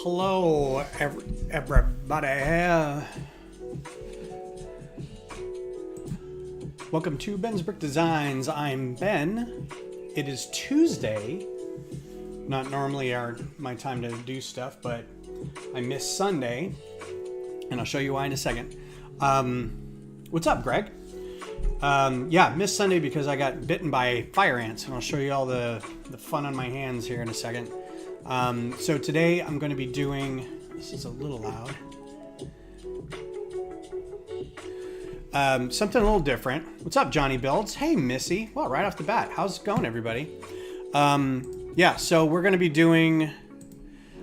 Hello, everybody. Welcome to Ben's Brick Designs. I'm Ben. It is Tuesday. Not normally my time to do stuff, but I missed Sunday, and I'll show you why in a second. What's up, Greg? Yeah, missed Sunday because I got bitten by fire ants, and I'll show you all the fun on my hands here in a second. So today I'm going to be doing, this is a little loud, something a little different. What's up, Johnny Builds? Hey, Missy. Well, right off the bat, how's it going, everybody? Yeah, so we're going to be doing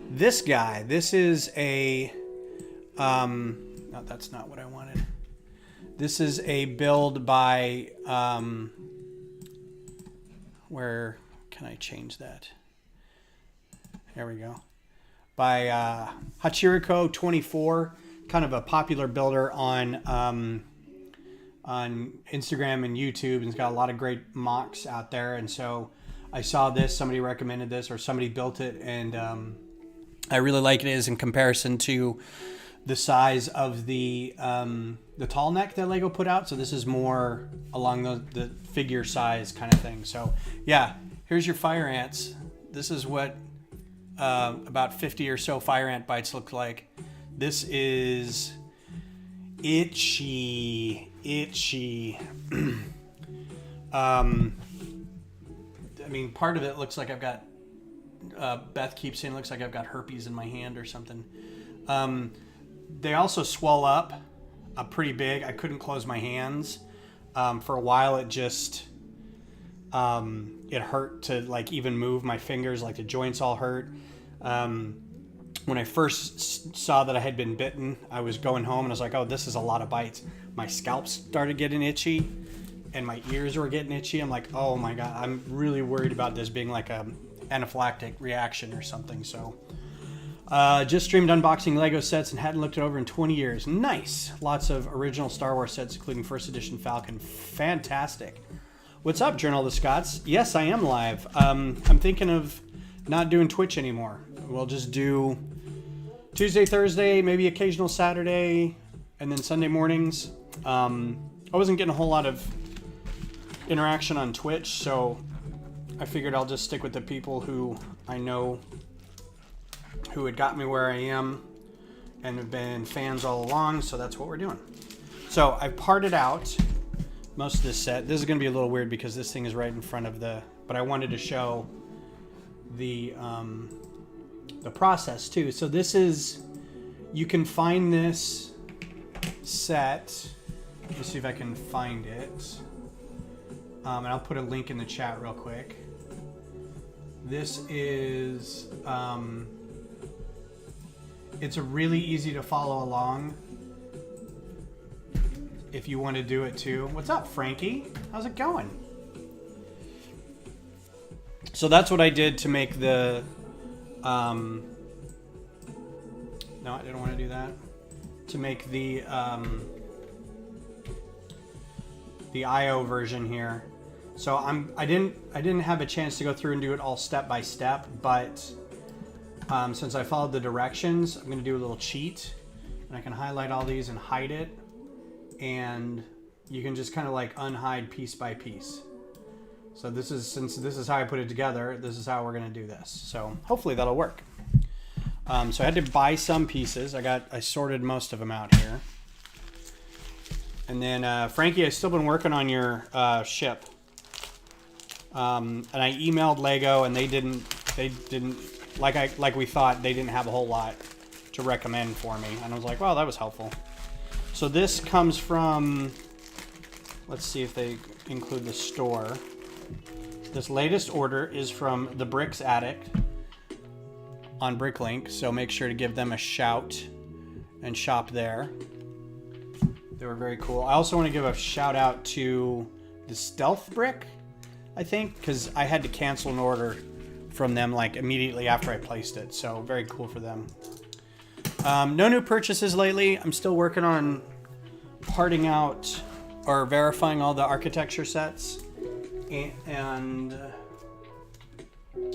this guy. This is a, no, that's not what I wanted. This is a build by, where can I change that? There we go. By hachiroku24, kind of a popular builder on Instagram and YouTube, and it's got a lot of great mocks out there. And so I saw this, somebody recommended this, or somebody built it, and I really like it as in comparison to the size of the Tallneck that LEGO put out. So this is more along the figure size kind of thing. So yeah, here's your fire ants. This is what about 50 or so fire ant bites look like. This is itchy. I mean, part of it looks like I've got, Beth keeps saying it looks like I've got herpes in my hand or something. They also swell up pretty big. I couldn't close my hands. For a while it just, it hurt to like even move my fingers, like the joints all hurt. When I first saw that I had been bitten, I was going home and I was like, oh, this is a lot of bites. My scalp started getting itchy and my ears were getting itchy. I'm like, oh my God, I'm really worried about this being like a anaphylactic reaction or something. So just streamed unboxing LEGO sets and hadn't looked it over in 20 years. Nice. Lots of original Star Wars sets, including first edition Falcon. Fantastic. What's up, Journal of the Scots? Yes, I am live. I'm thinking of not doing Twitch anymore. We'll just do Tuesday, Thursday, maybe occasional Saturday, and then Sunday mornings. I wasn't getting a whole lot of interaction on Twitch, so I figured I'll just stick with the people who I know who had got me where I am and have been fans all along, so that's what we're doing. So I've parted out most of this set. This is going to be a little weird because this thing is right in front of but I wanted to show the process too. So this is, you can find this set. Let's see if I can find it. And I'll put a link in the chat real quick. This is, it's a really easy to follow along if you want to do it too. What's up, Frankie? How's it going? So that's what I did to make the, no, I didn't want to do that. To make the IO version here. So I didn't have a chance to go through and do it all step by step, but since I followed the directions, I'm going to do a little cheat, and I can highlight all these and hide it, and you can just kind of like unhide piece by piece. So since this is how I put it together, this is how we're going to do this. So hopefully that'll work. So I had to buy some pieces. I sorted most of them out here. And then Frankie, I've still been working on your ship. And I emailed LEGO, and they didn't like we thought, they didn't have a whole lot to recommend for me. And I was like, well, that was helpful. So this comes from, let's see if they include the store. This latest order is from the Bricks Addict on Bricklink, so make sure to give them a shout and shop there. They were very cool. I also want to give a shout out to the Stealth Brick, I think, because I had to cancel an order from them like immediately after I placed it, so very cool for them. No new purchases lately. I'm still working on parting out or verifying all the architecture sets, and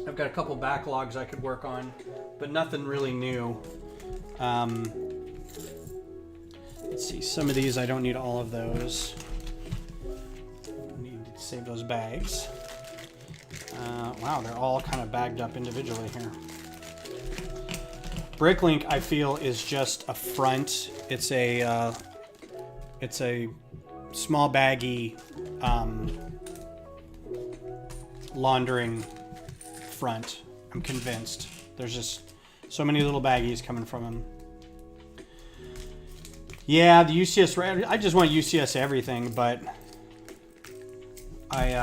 I've got a couple backlogs I could work on, but nothing really new. Let's see, some of these I don't need all of those. I need to save those bags. Wow, they're all kind of bagged up individually here. Bricklink, I feel, is just a front. It's a small baggy laundering front. I'm convinced. There's just so many little baggies coming from them. Yeah, the UCS. I just want UCS everything, but I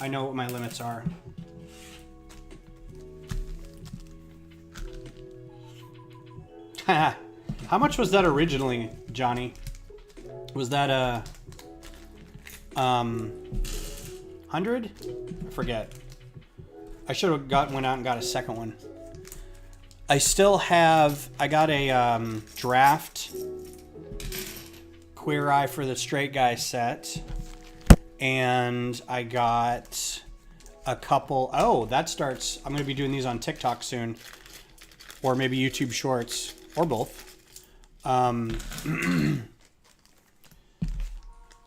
know what my limits are. How much was that originally, Johnny? Was that a 100? I forget. I should have went out and got a second one. I still have. I got a draft Queer Eye for the Straight Guy set, and I got a couple. Oh, that starts. I'm going to be doing these on TikTok soon, or maybe YouTube Shorts, or both.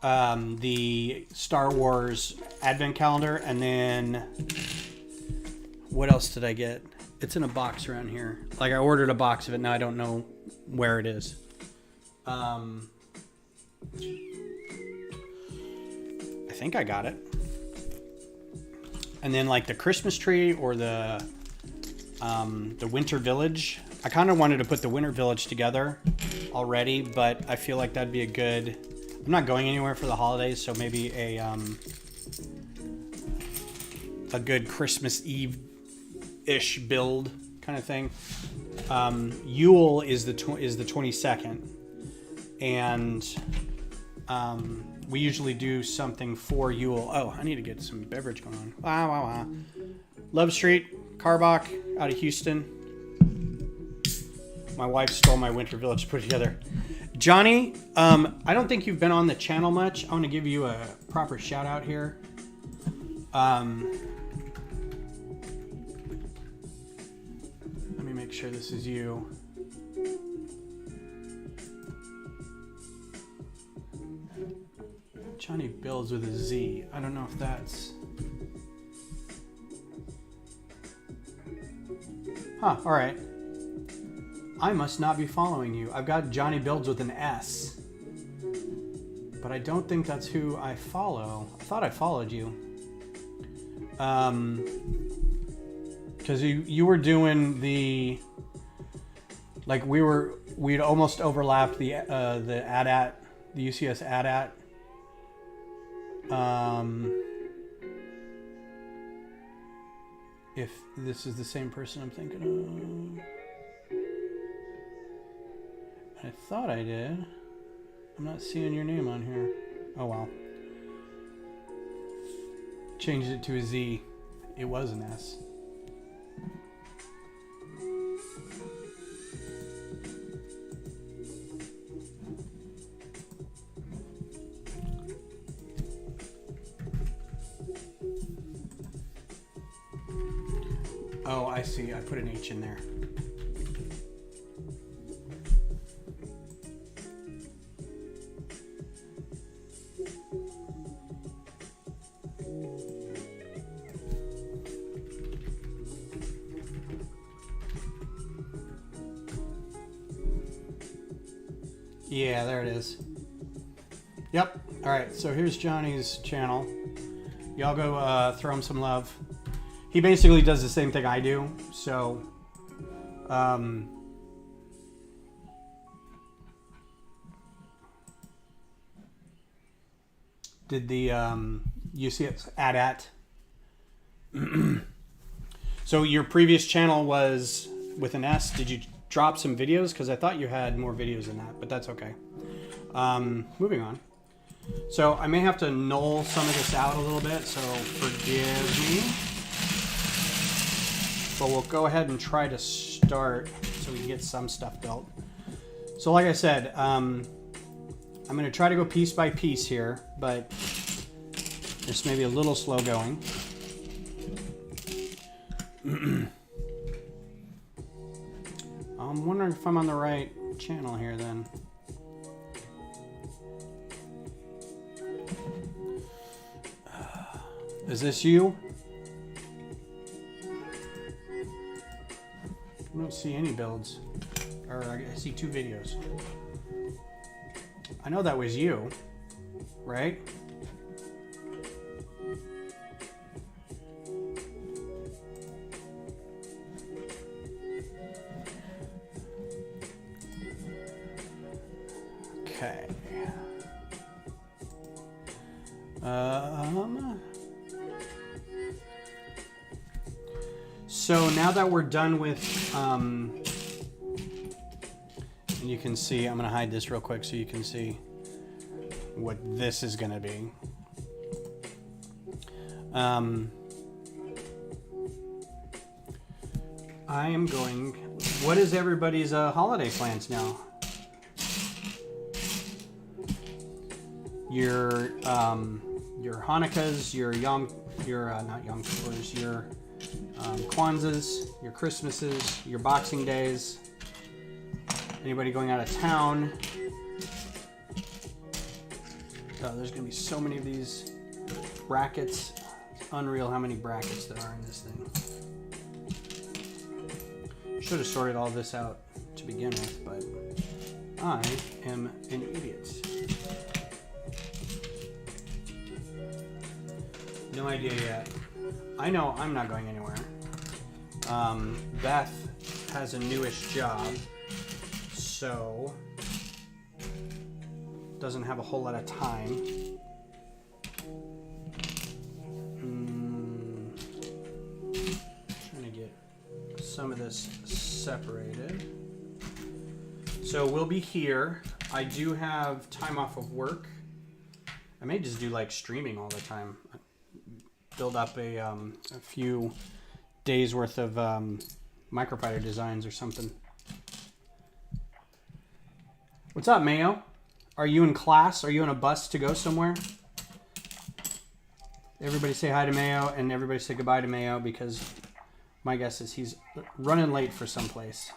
The Star Wars Advent Calendar, and then what else did I get? It's in a box around here. Like, I ordered a box of it. Now I don't know where it is. I think I got it. And then like the Christmas tree or the Winter Village. I kind of wanted to put the Winter Village together already, but I feel like that'd be a good. I'm not going anywhere for the holidays, so maybe a good Christmas Eve-ish build kind of thing. Yule is the 22nd, and we usually do something for Yule. Oh, I need to get some beverage going on. Wow. Love Street, Carbach, out of Houston. My wife stole my Winter Village to put together. Johnny, I don't think you've been on the channel much. I want to give you a proper shout out here. Let me make sure this is you. Johnny Builds with a Z. I don't know if that's... Huh, alright. I must not be following you. I've got Johnny Builds with an S. But I don't think that's who I follow. I thought I followed you. Because you were doing the... Like, we'd almost overlapped the AT-AT, the UCS AT-AT. If this is the same person I'm thinking of. I thought I did. I'm not seeing your name on here. Oh well. Changed it to a Z. It was an S. Oh, I see. I put an H in there. Yeah, there it is. Yep. All right. So here's Johnny's channel. Y'all go throw him some love. He basically does the same thing I do. So, did the UCS AT-AT. So your previous channel was with an S. Did you drop some videos? Because I thought you had more videos than that, but that's okay. Moving on. So I may have to null some of this out a little bit, so forgive me. But we'll go ahead and try to start so we can get some stuff built. So like I said, I'm going to try to go piece by piece here, but this may be a little slow going. I'm wondering if I'm on the right channel here then. Is this you? I don't see any builds. Or I see 2 videos. I know that was you, right? Okay. So now that we're done with, and you can see, I'm gonna hide this real quick so you can see what this is gonna be. I am going, what is everybody's holiday plans now? Your Hanukkahs, your not Yom Kippurs, your Kwanzas, your Christmases, your Boxing Days. Anybody going out of town? Oh, there's gonna be so many of these brackets. It's unreal how many brackets there are in this thing. Should have sorted all this out to begin with, but I am an idiot. No idea yet. I know I'm not going anywhere. Beth has a newish job, so doesn't have a whole lot of time. Trying to get some of this separated. So we'll be here. I do have time off of work. I may just do like streaming all the time. Build up a few days worth of microfighter designs or something. What's up, Mayo? Are you in class? Are you on a bus to go somewhere? Everybody say hi to Mayo and everybody say goodbye to Mayo because my guess is he's running late for someplace.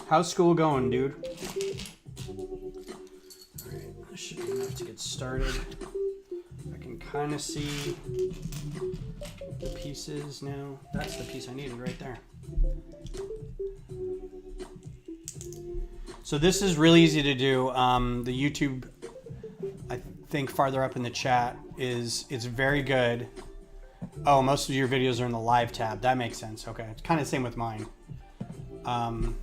How's school going, dude? Alright, this should be enough to get started. I can kind of see the pieces now. That's the piece I needed right there. So this is really easy to do. The YouTube, I think farther up in the chat, it's very good. Oh, most of your videos are in the live tab. That makes sense. Okay, it's kind of the same with mine. The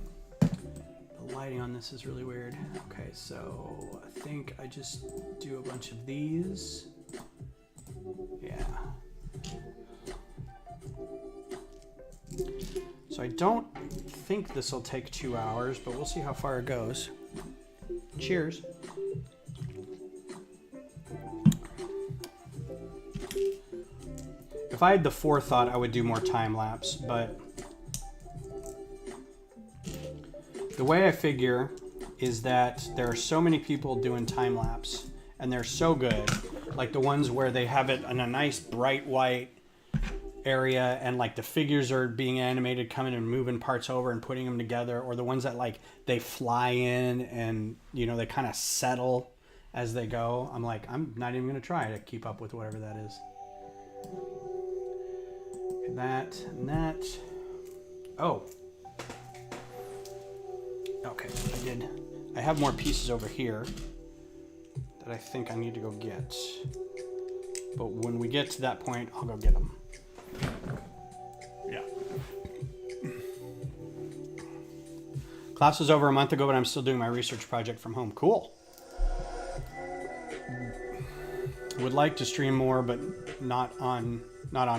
lighting on this is really weird. Okay, so I think I just do a bunch of these. Yeah. So I don't think this will take 2 hours, but we'll see how far it goes. Cheers. If I had the forethought, I would do more time lapse, but the way I figure is that there are so many people doing time lapse and they're so good, like the ones where they have it in a nice bright white area and like the figures are being animated, coming and moving parts over and putting them together, or the ones that like they fly in and you know they kind of settle as they go. I'm like, I'm not even gonna try to keep up with whatever that is. That and that. Oh, okay, I have more pieces over here that I think I need to go get, but when we get to that point I'll go get them. Yeah. Class was over a month ago, but I'm still doing my research project from home. Cool. Would like to stream more, but not on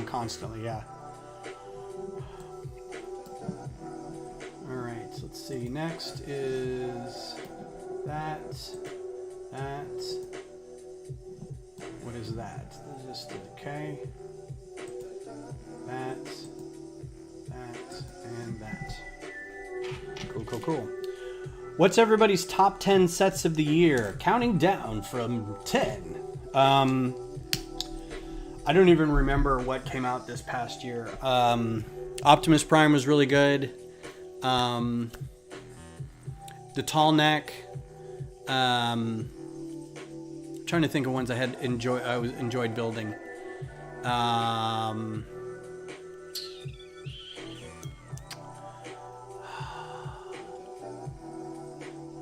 constantly. Yeah. All right. So let's see. Next is that. What is that? This is okay. That, and that. Cool. What's everybody's top 10 sets of the year? Counting down from 10. I don't even remember what came out this past year. Optimus Prime was really good. The Tallneck. Trying to think of ones I enjoyed building.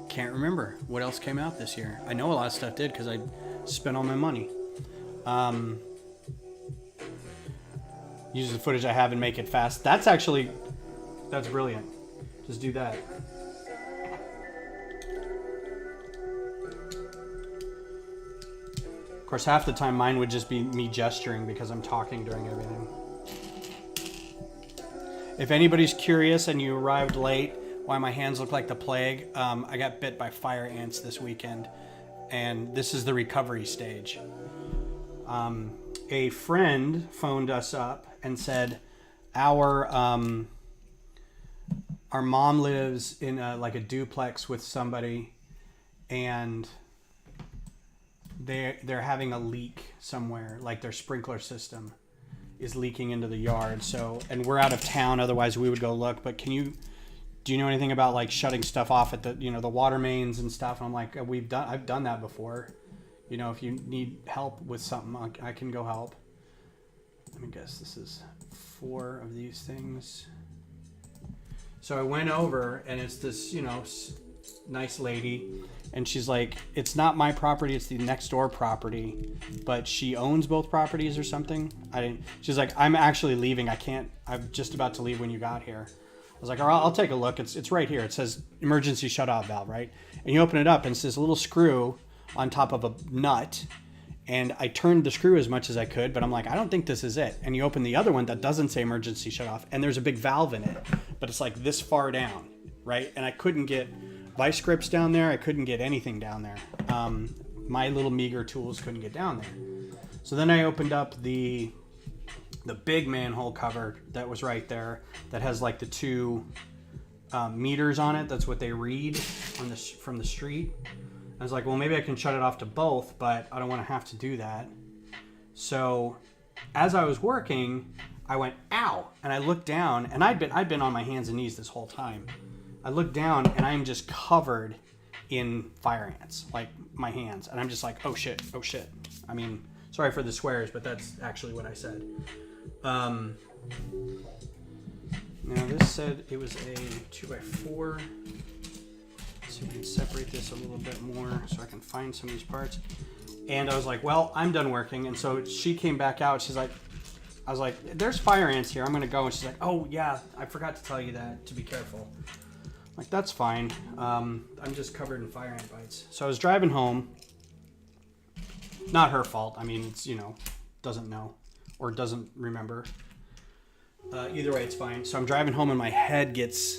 Can't remember what else came out this year. I know a lot of stuff did because I spent all my money. Use the footage I have and make it fast. That's brilliant. Just do that. Of course, half the time mine would just be me gesturing because I'm talking during everything. If anybody's curious and you arrived late, why my hands look like the plague, I got bit by fire ants this weekend, and this is the recovery stage. A friend phoned us up and said our mom lives in like a duplex with somebody, and they're having a leak somewhere, like their sprinkler system is leaking into the yard. So, and we're out of town, otherwise we would go look. But do you know anything about like shutting stuff off at the the water mains and stuff? And I'm like, I've done that before. If you need help with something, I can go help. Let me guess, this is 4 of these things. So I went over, and it's this, nice lady, and she's like, it's not my property, it's the next door property, but she owns both properties or something. She's like, I'm actually leaving. I'm just about to leave when you got here. I was like, all right, I'll take a look. It's right here. It says emergency shutoff valve, right? And you open it up, and it's this little screw on top of a nut, and I turned the screw as much as I could, but I'm like, I don't think this is it. And you open the other one that doesn't say emergency shutoff, and there's a big valve in it, but it's like this far down, right? And I couldn't get vice grips down there. I couldn't get anything down there. My little meager tools couldn't get down there. So then I opened up the big manhole cover that was right there that has like the 2 meters on it. That's what they read from the street. I was like, well, maybe I can shut it off to both, but I don't want to have to do that. So as I was working, I went, ow, and I looked down, and I'd been on my hands and knees this whole time. I looked down, and I'm just covered in fire ants, like my hands. And I'm just like, oh shit. I mean, sorry for the swears, but that's actually what I said. Now this said it was a 2x4. So we can separate this a little bit more so I can find some of these parts. And I was like, well, I'm done working. And so she came back out. She's like, I was like, there's fire ants here. I'm going to go. And she's like, oh yeah, I forgot to tell you that, to be careful. I'm like, that's fine. I'm just covered in fire ant bites. So I was driving home. Not her fault. I mean, it's, doesn't know or doesn't remember. Either way, it's fine. So I'm driving home and my head gets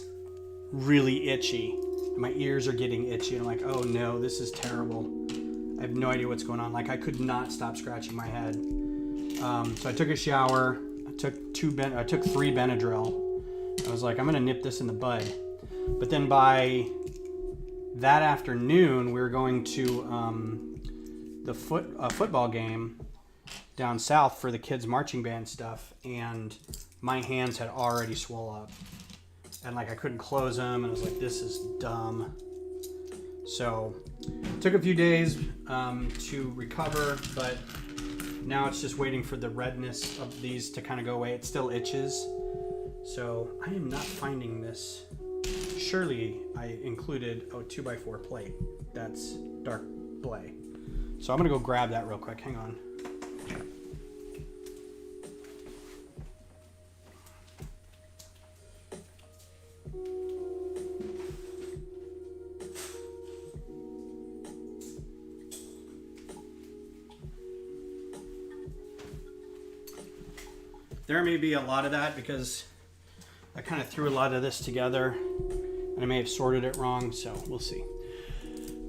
really itchy. My ears are getting itchy, and I'm like, oh no, this is terrible. I have no idea what's going on. Like, I could not stop scratching my head. So I took a shower. I took 3 Benadryl. I was like, I'm gonna nip this in the bud. But then by that afternoon, we were going to the football game down south for the kids' marching band stuff, and my hands had already swole up. And like I couldn't close them, and I was like, this is dumb. So it took a few days to recover, but now it's just waiting for the redness of these to kind of go away. It still itches. So I am not finding this. Surely I included a 2x4 plate. That's dark blay. So I'm gonna go grab that real quick. Hang on. There may be a lot of that because I kind of threw a lot of this together and I may have sorted it wrong, so we'll see.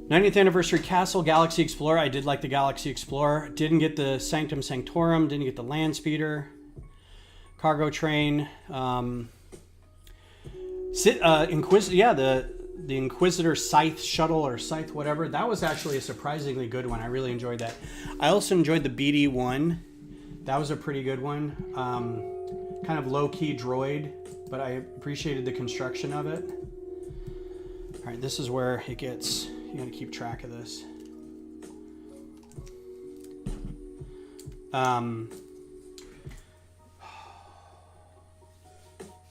90th anniversary Castle Galaxy Explorer. I did like the Galaxy Explorer. Didn't get the Sanctum Sanctorum. Didn't get the Land Speeder. Cargo Train. The Inquisitor Scythe Shuttle or Scythe whatever. That was actually a surprisingly good one. I really enjoyed that. I also enjoyed the BD-1. That was a pretty good one. Kind of low-key droid, but I appreciated the construction of it. All right, this is where it gets, you gotta keep track of this.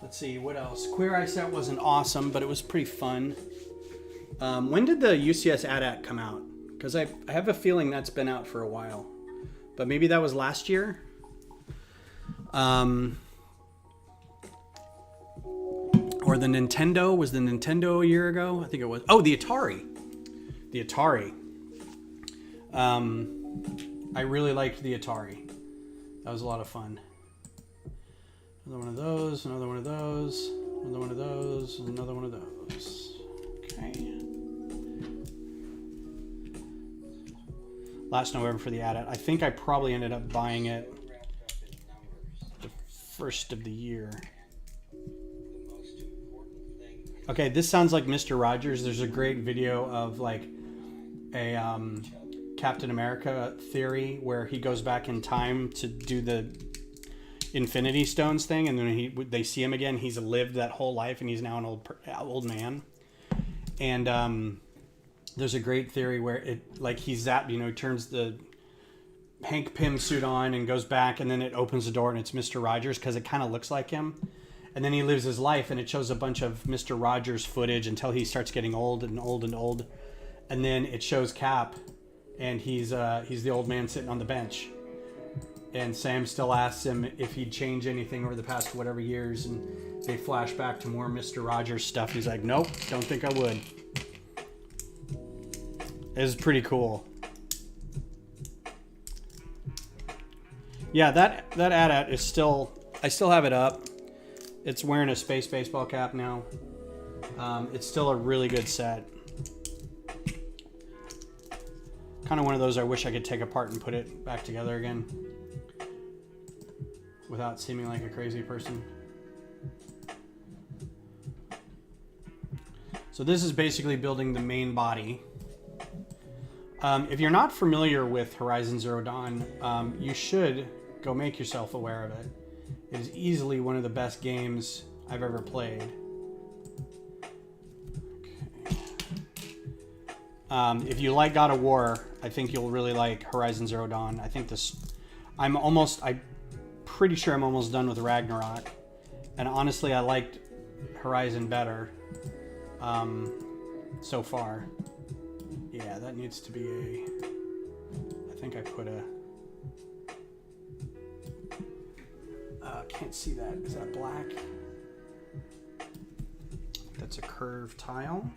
Let's see, what else? Queer Eye Set wasn't awesome, but it was pretty fun. When did the UCS AT-AT come out? Because I have a feeling that's been out for a while. But maybe that was last year? Or the Nintendo? Was the Nintendo a year ago? I think it was. Oh, the Atari. The Atari. I really liked the Atari. That was a lot of fun. Another one of those, another one of those, another one of those, another one of those. Okay. Last November for the AT-AT. I think I probably ended up buying it the first of the year. Okay, this sounds like Mr. Rogers. There's a great video of like a Captain America theory where he goes back in time to do the Infinity Stones thing, and then they see him again. He's lived that whole life, and he's now an old man. And there's a great theory where it like he's zapped, he turns the Hank Pym suit on and goes back, and then it opens the door and it's Mr. Rogers because it kind of looks like him. And then he lives his life, and it shows a bunch of Mr. Rogers footage until he starts getting old and old and old. And then it shows Cap, and he's the old man sitting on the bench. And Sam still asks him if he'd change anything over the past whatever years, and they flash back to more Mr. Rogers stuff. He's like, nope, don't think I would. It's pretty cool. Yeah, that AT-AT is still, I still have it up. It's wearing a space baseball cap now. It's still a really good set. Kind of one of those I wish I could take apart and put it back together again without seeming like a crazy person. So this is basically building the main body. If you're not familiar with Horizon Zero Dawn, you should go make yourself aware of it. It is easily one of the best games I've ever played. Okay. If you like God of War, I think you'll really like Horizon Zero Dawn. I think this, I'm pretty sure I'm almost done with Ragnarok. And honestly, I liked Horizon better so far. Yeah, that needs to be I think I put a, can't see that. Is that black? That's a curved tile.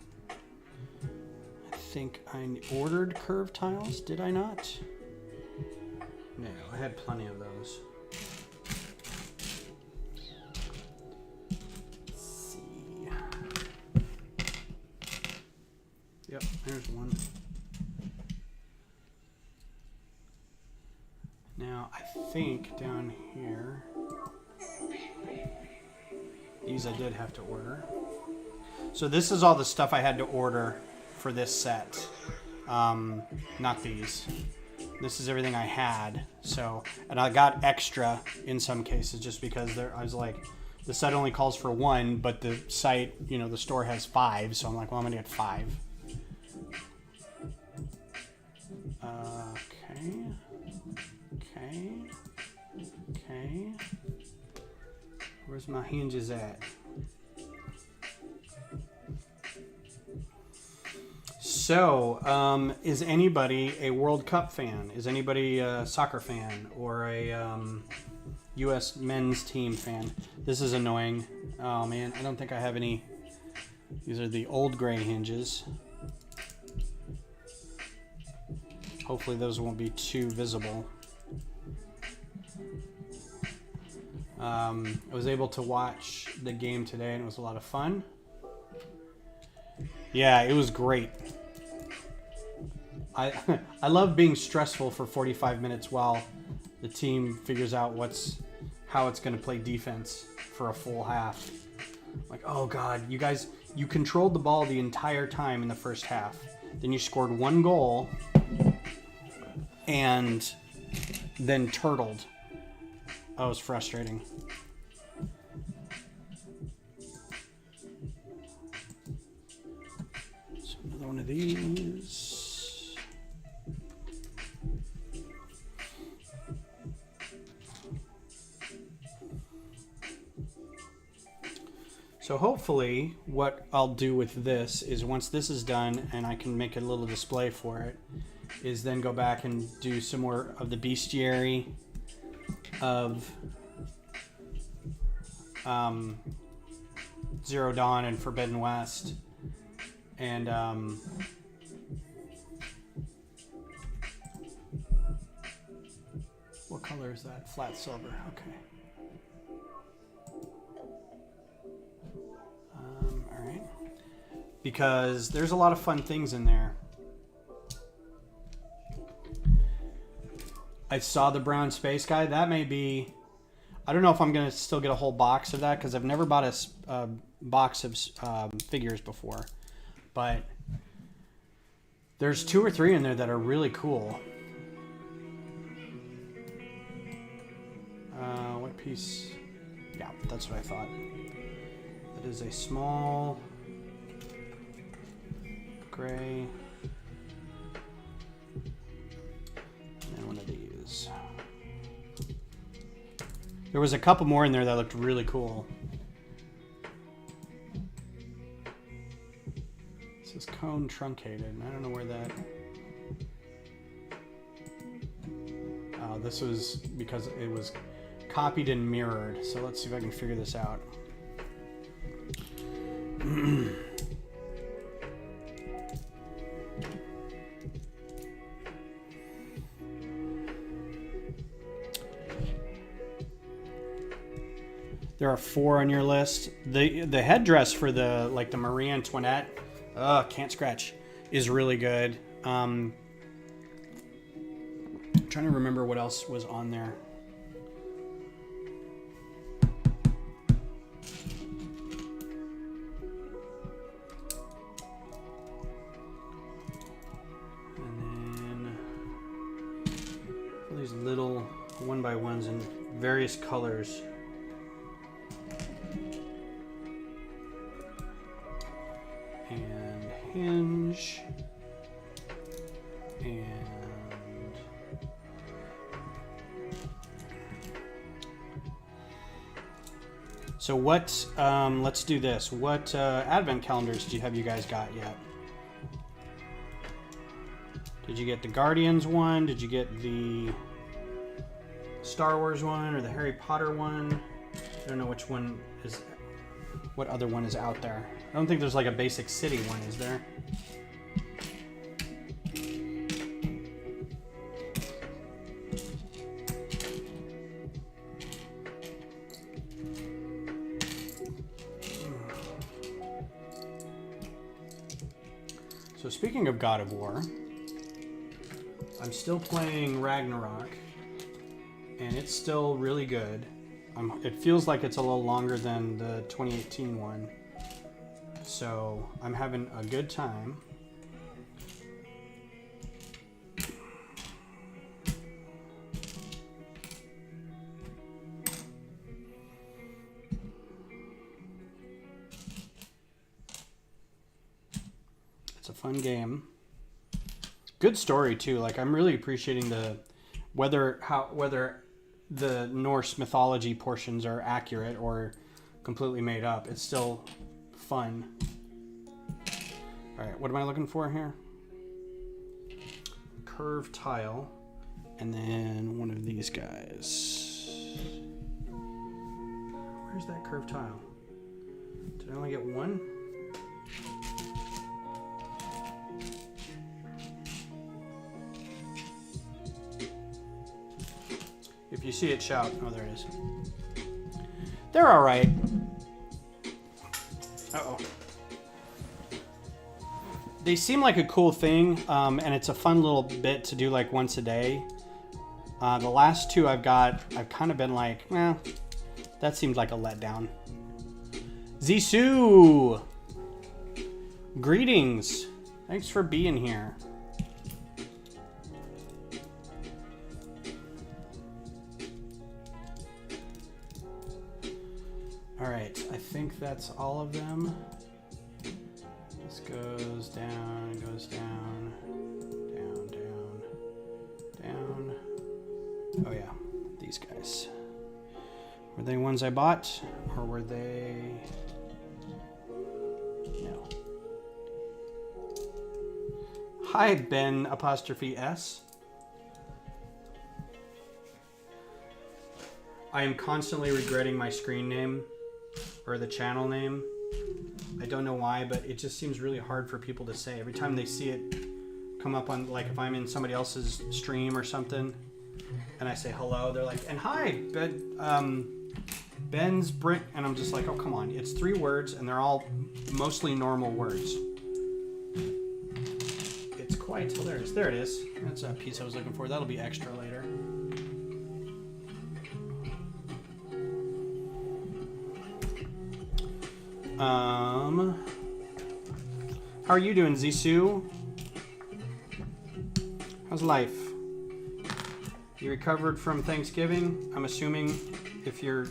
I think I ordered curved tiles, did I not? No, I had plenty of those. Let's see. Yep, there's one. Now, I think down here, these I did have to order. So this is all the stuff I had to order for this set. Not these. This is everything I had. So, and I got extra in some cases just because I was like, the set only calls for one, but the site, the store has 5. So I'm like, well, I'm gonna get 5. Okay. Where's my hinges at? So, is anybody a World Cup fan? Is anybody a soccer fan or a U.S. men's team fan? This is annoying. Oh man, I don't think I have any. These are the old gray hinges. Hopefully those won't be too visible. I was able to watch the game today and it was a lot of fun. Yeah, it was great. I love being stressful for 45 minutes while the team figures out how it's going to play defense for a full half. Like, oh God, you guys, you controlled the ball the entire time in the first half. Then you scored 1 goal and then turtled. Oh, it's frustrating. So another one of these. So hopefully what I'll do with this is once this is done and I can make a little display for it, is then go back and do some more of the bestiary of Zero Dawn and Forbidden West. And what color is that? Flat silver. Okay. All right. Because there's a lot of fun things in there. I saw the brown space guy. That may be... I don't know if I'm going to still get a whole box of that because I've never bought a box of figures before. But there's 2 or 3 in there that are really cool. What piece? Yeah, that's what I thought. That is a small gray. And one of these. There was a couple more in there that looked really cool. This is cone truncated. I don't know where that... Oh, this was because it was copied and mirrored. So let's see if I can figure this out. There are 4 on your list. The headdress for the Marie Antoinette, can't scratch, is really good. I'm trying to remember what else was on there. And then all these little 1x1s in various colors. And hinge, and so what, let's do this. What advent calendars have you guys got yet? Did you get the Guardians one? Did you get the Star Wars one or the Harry Potter one? I don't know which one is, what other one is out there. I don't think there's like a basic city one, is there? So speaking of God of War, I'm still playing Ragnarok, and it's still really good. It feels like it's a little longer than the 2018 one. So I'm having a good time. It's a fun game. Good story too. Like I'm really appreciating whether the Norse mythology portions are accurate or completely made up. It's still fun. All right, what am I looking for here? Curved tile, and then one of these guys. Where's that curved tile? Did I only get one? If you see it, shout. Oh, there it is. They're all right. Uh-oh. They seem like a cool thing, and it's a fun little bit to do like once a day. The last 2 I've kind of been like, well, that seemed like a letdown. Zissou! Greetings. Thanks for being here. I think that's all of them. This goes down, goes down, down, down, down. Oh yeah, these guys. Were they ones I bought, or were they? No. Hi, Ben apostrophe S. I am constantly regretting my screen name or the channel name. I don't know why, but it just seems really hard for people to say. Every time they see it come up on, like if I'm in somebody else's stream or something and I say hello, they're like, and hi, Ben's Brick, and I'm just like, oh, come on. It's 3 words and they're all mostly normal words. It's quite hilarious. There it is. That's a piece I was looking for. That'll be extra later. How are you doing, Zissou? How's life? You recovered from Thanksgiving? I'm assuming if you're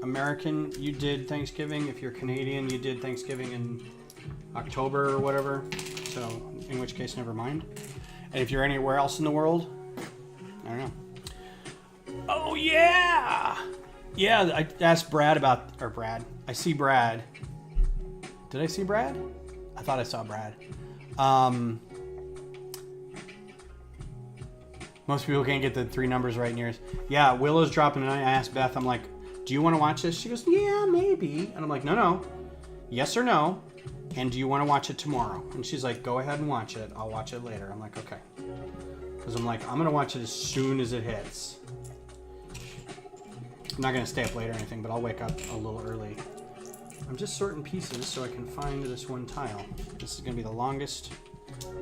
American, you did Thanksgiving. If you're Canadian, you did Thanksgiving in October or whatever. So, in which case, never mind. And if you're anywhere else in the world, I don't know. Oh, yeah! Yeah, I asked Brad about, or Brad. I see Brad. Did I see Brad? I thought I saw Brad. Most people can't get the 3 numbers right in yours. Yeah, Willow's dropping and I asked Beth, I'm like, do you want to watch this? She goes, yeah, maybe. And I'm like, no. Yes or no. And do you want to watch it tomorrow? And she's like, go ahead and watch it. I'll watch it later. I'm like, okay. Because I'm like, I'm going to watch it as soon as it hits. I'm not going to stay up late or anything, but I'll wake up a little early. I'm just sorting pieces so I can find this one tile. This is going to be the longest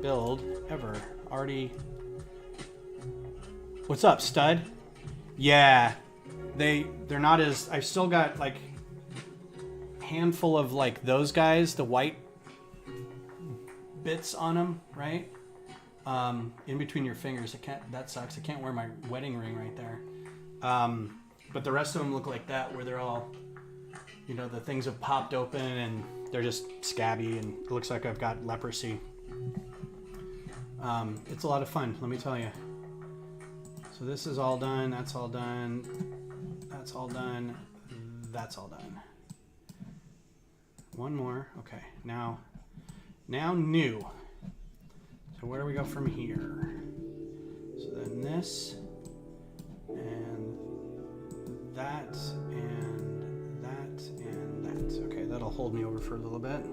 build ever. Already. What's up, stud? Yeah. They're not as... I've still got, like, handful of, like, those guys, the white bits on them, right? In between your fingers. That sucks. I can't wear my wedding ring right there. But the rest of them look like that, where they're all, you know, the things have popped open and they're just scabby and it looks like I've got leprosy. It's a lot of fun, let me tell you. So this is all done, that's all done, that's all done, that's all done. One more, okay, now new. So where do we go from here? So then this, and that, and that, and that. Okay, that'll hold me over for a little bit.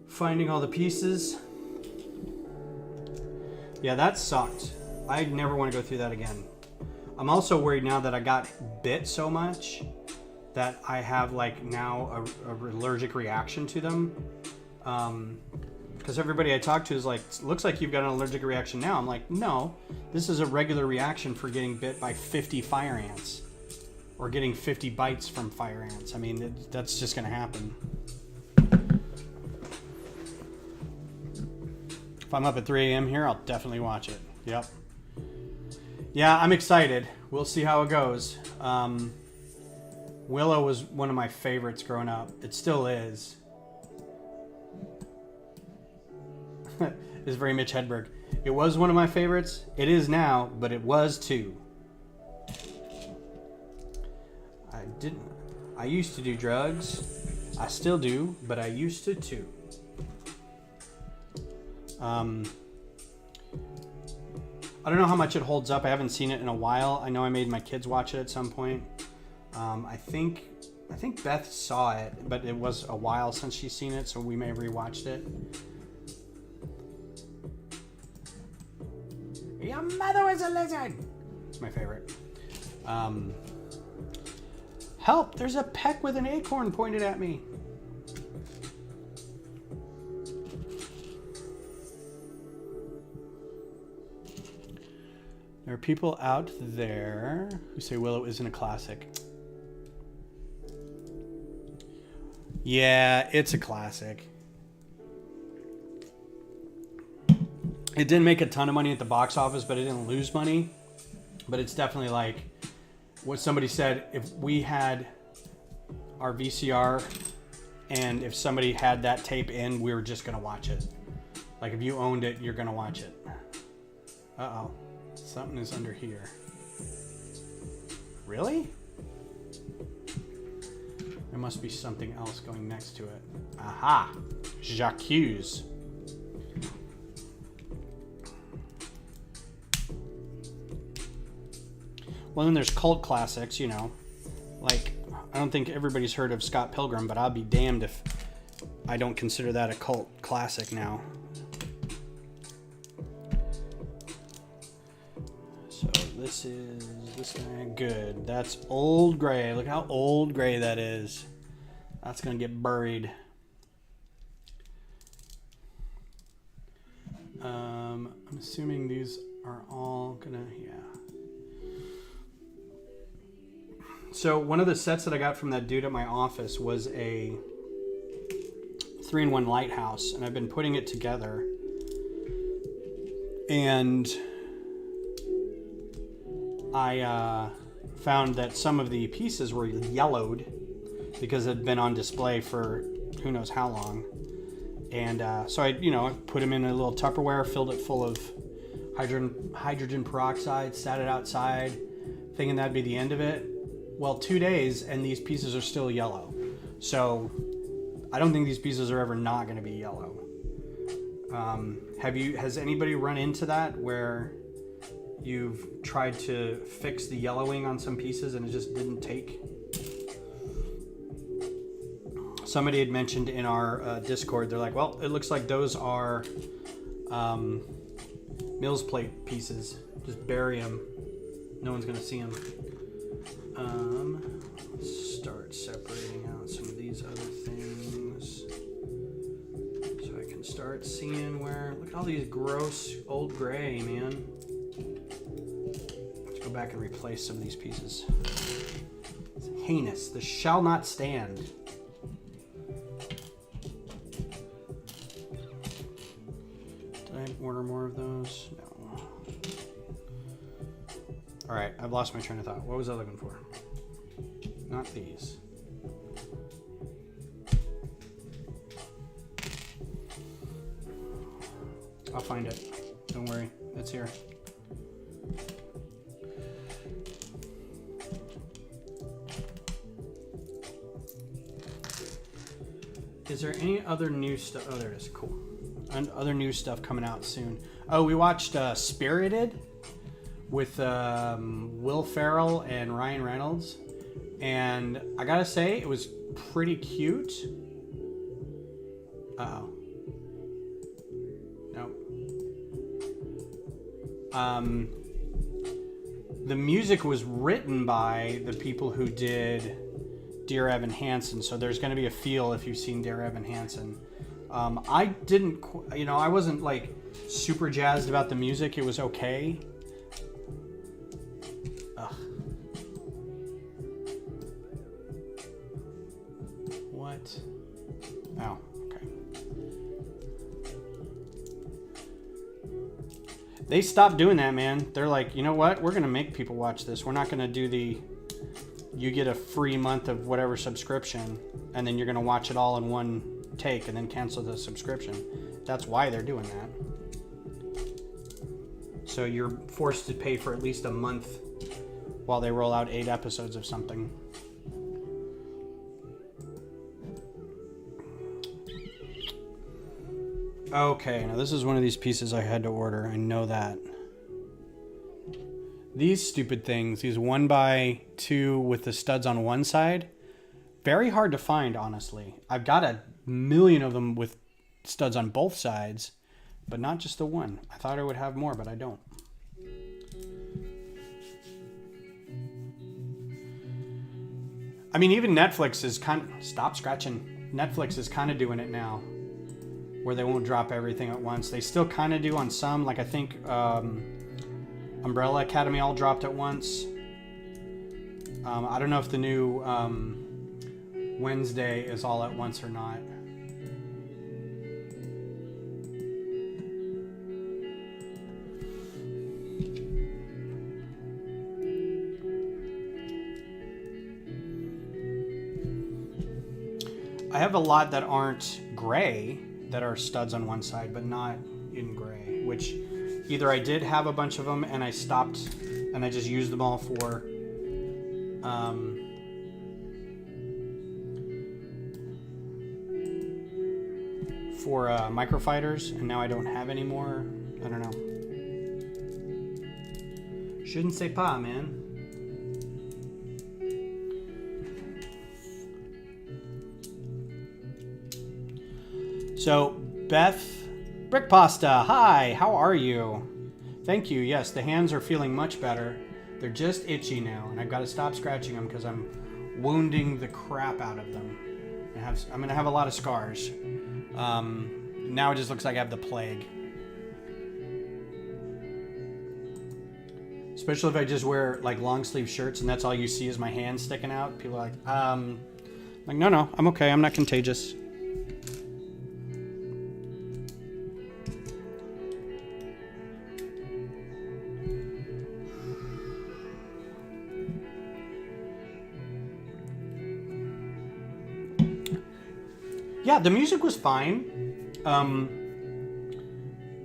Finding all the pieces. Yeah, that sucked. I never want to go through that again. I'm also worried now that I got bit so much that I have like now a allergic reaction to them. Because everybody I talk to is like, looks like you've got an allergic reaction now. I'm like, no, this is a regular reaction for getting bit by 50 fire ants or getting 50 bites from fire ants. I mean, that's just going to happen. If I'm up at 3 a.m. here, I'll definitely watch it. Yep. Yeah, I'm excited. We'll see how it goes. Willow was one of my favorites growing up. It still is. Is very Mitch Hedberg. It was one of my favorites. It is now, but it was too. I used to do drugs. I still do, but I used to too. I don't know how much it holds up. I haven't seen it in a while. I know I made my kids watch it at some point. I think Beth saw it, but it was a while since she's seen it, so we may have rewatched it. Your mother was a lizard. It's my favorite. Help! There's a peck with an acorn pointed at me. There are people out there who say Willow isn't a classic. Yeah, it's a classic. It didn't make a ton of money at the box office, but it didn't lose money. But it's definitely like, what somebody said, if we had our VCR and if somebody had that tape in, we were just going to watch it. Like if you owned it, you're going to watch it. Uh-oh. Something is under here. Really? There must be something else going next to it. Aha! Jacques. Well, then there's cult classics, you know. Like, I don't think everybody's heard of Scott Pilgrim, but I'll be damned if I don't consider that a cult classic now. So this is this guy. Good. That's old gray. Look how old gray that is. That's going to get buried. I'm assuming these are all going to, yeah. So one of the sets that I got from that dude at my office was a 3-in-1 lighthouse, and I've been putting it together. And I found that some of the pieces were yellowed because it had been on display for who knows how long. And so I put them in a little Tupperware, filled it full of hydrogen peroxide, sat it outside, thinking that'd be the end of it. Well, 2 days and these pieces are still yellow. So I don't think these pieces are ever not going to be yellow. Has anybody run into that where you've tried to fix the yellowing on some pieces and it just didn't take? Somebody had mentioned in our Discord, they're like, well, it looks like those are Mills plate pieces. Just bury them. No one's going to see them. Let's start separating out some of these other things so I can start seeing where. Look at all these gross old gray, man. Let's go back and replace some of these pieces. It's heinous. This shall not stand. Did I order more of those? No. All right, I've lost my train of thought. What was I looking for? Not these. I'll find it. Don't worry, it's here. Is there any other new stuff? Oh, there it is. Cool. And other new stuff coming out soon. Oh, we watched Spirited with Will Ferrell and Ryan Reynolds, and I gotta say it was pretty cute. Uh-oh. Nope. The music was written by the people who did Dear Evan Hansen, so there's going to be a feel if you've seen Dear Evan Hansen. I didn't, I wasn't like super jazzed about the music. It was okay. Ugh. What? Oh, okay. They stopped doing that, man. They're like, you know what? We're going to make people watch this. We're not going to do you get a free month of whatever subscription, and then you're going to watch it all in one take and then cancel the subscription. That's why they're doing that. So you're forced to pay for at least a month while they roll out 8 episodes of something. Okay, now this is one of these pieces I had to order. I know that. These stupid things, these 1x2 with the studs on one side, very hard to find, honestly. I've got a million of them with studs on both sides, but not just the one. I thought I would have more, but I don't. I mean, even Netflix is stop scratching. Netflix is kind of doing it now, where they won't drop everything at once. They still kind of do on some, like I think Umbrella Academy all dropped at once. I don't know if the new Wednesday is all at once or not. I have a lot that aren't gray, that are studs on one side, but not in gray, which either I did have a bunch of them and I stopped and I just used them all for microfighters, and now I don't have any more. I don't know. Shouldn't say pas, man. So, Beth Brick Pasta, hi, how are you? Thank you. Yes, the hands are feeling much better. They're just itchy now, and I've got to stop scratching them because I'm wounding the crap out of them. I'm going to have a lot of scars. Now it just looks like I have the plague. Especially if I just wear like long sleeve shirts and that's all you see is my hand sticking out. People are like, no, I'm okay. I'm not contagious. Yeah, the music was fine.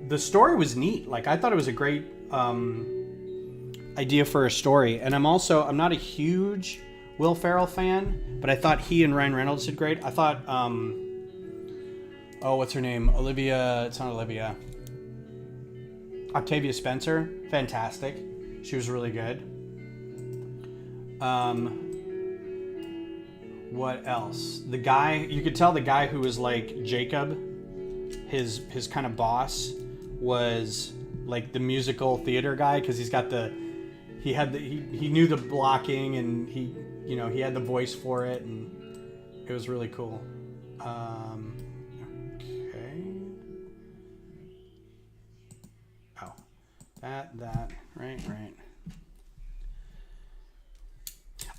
The story was neat. Like, I thought it was a great idea for a story. And I'm not a huge Will Ferrell fan, but I thought he and Ryan Reynolds did great. I thought, what's her name? It's not Olivia. Octavia Spencer, fantastic. She was really good. What else? The guy, you could tell the guy who was like Jacob, his kind of boss, was like the musical theater guy, because he knew the blocking, and he had the voice for it, and it was really cool. Okay. Oh, that right.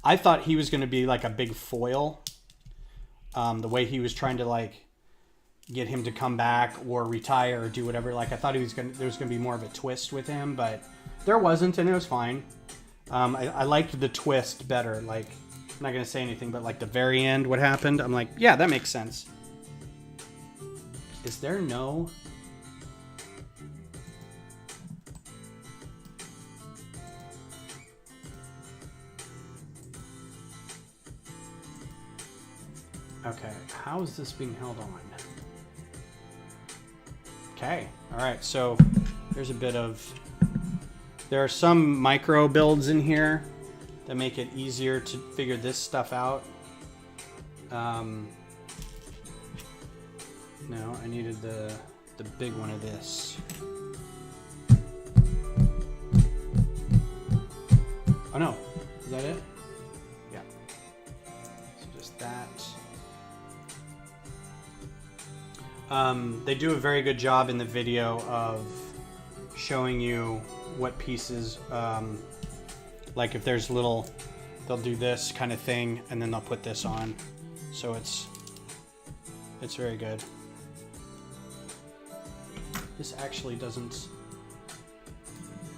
I thought he was going to be like a big foil. The way he was trying to like get him to come back or retire or do whatever. Like, I thought there was going to be more of a twist with him, but there wasn't, and it was fine. I liked the twist better. Like, I'm not going to say anything, but like the very end, what happened, I'm like, yeah, that makes sense. Is there no... Okay, how is this being held on? Okay, all right, so there's a bit of... There are some micro builds in here that make it easier to figure this stuff out. No, I needed the big one of this. Oh no, is that it? Yeah. So just that. They do a very good job in the video of showing you what pieces, like if there's little, they'll do this kind of thing and then they'll put this on. So it's very good. This actually doesn't,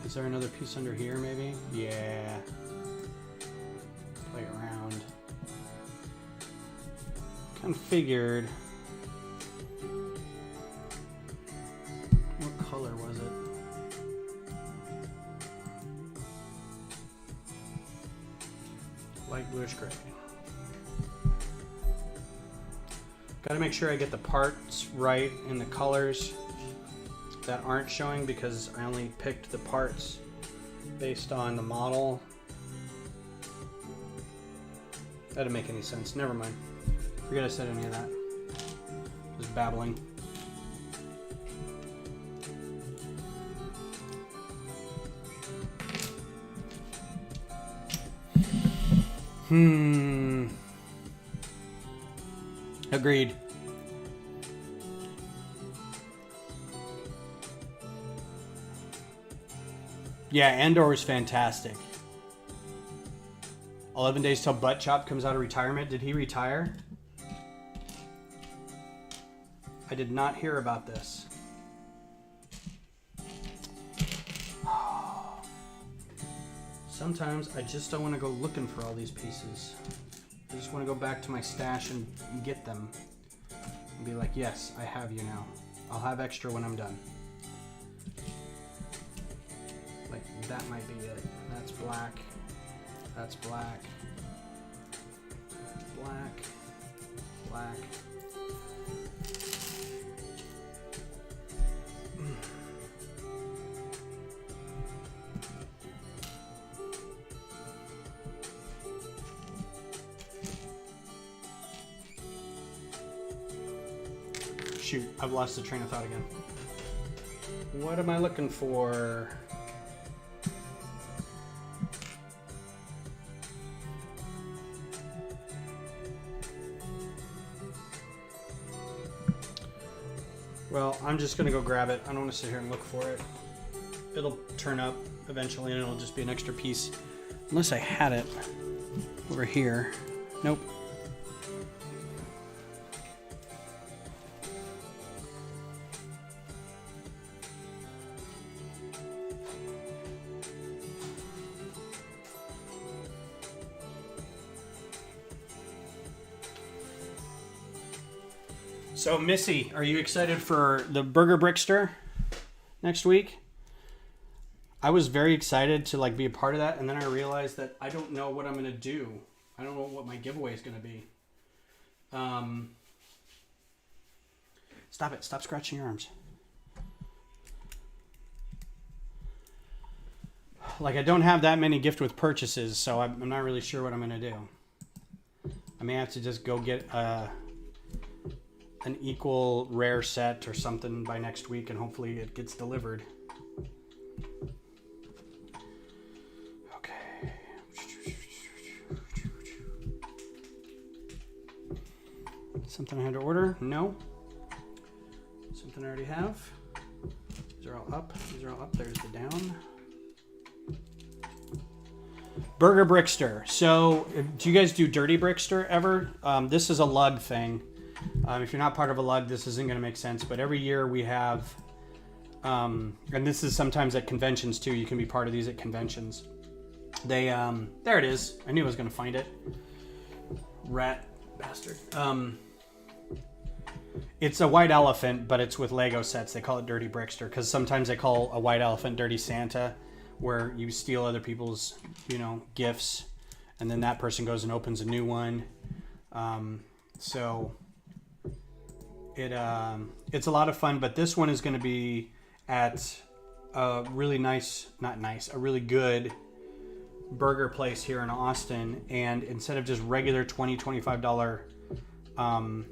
is there another piece under here maybe? Yeah. Play around. Kind of figured. What color was it? Light bluish gray. Got to make sure I get the parts right in the colors that aren't showing, because I only picked the parts based on the model. That didn't make any sense. Never mind. Forget I said any of that. Just babbling. Agreed. Yeah, Andor was fantastic. 11 days till Butt Chop comes out of retirement. Did he retire? I did not hear about this. Sometimes I just don't want to go looking for all these pieces. I just want to go back to my stash and get them. And be like, yes, I have you now. I'll have extra when I'm done. Like, that might be it. That's black. That's black. Black. Black. Shoot, I've lost the train of thought again. What am I looking for? Well, I'm just gonna go grab it. I don't want to sit here and look for it. It'll turn up eventually and it'll just be an extra piece. Unless I had it over here. Nope. So, Missy, are you excited for the Burger Brickster next week? I was very excited to like be a part of that, and then I realized that I don't know what I'm going to do. I don't know what my giveaway is going to be. Stop it. Stop scratching your arms. Like, I don't have that many gift with purchases, so I'm not really sure what I'm going to do. I may have to just go get an equal rare set or something by next week, and hopefully it gets delivered. Okay. Something I had to order? No. Something I already have? These are all up. These are all up. There's the down. Burger Brickster. So, do you guys do Dirty Brickster ever? This is a lug thing. If you're not part of a lug, this isn't going to make sense. But every year we have, and this is sometimes at conventions too. You can be part of these at conventions. They, there it is. I knew I was going to find it. Rat bastard. It's a white elephant, but it's with Lego sets. They call it Dirty Brickster because sometimes they call a white elephant Dirty Santa, where you steal other people's, gifts, and then that person goes and opens a new one. So it's a lot of fun, but this one is going to be at a really a really good burger place here in Austin. And instead of just regular $20, $25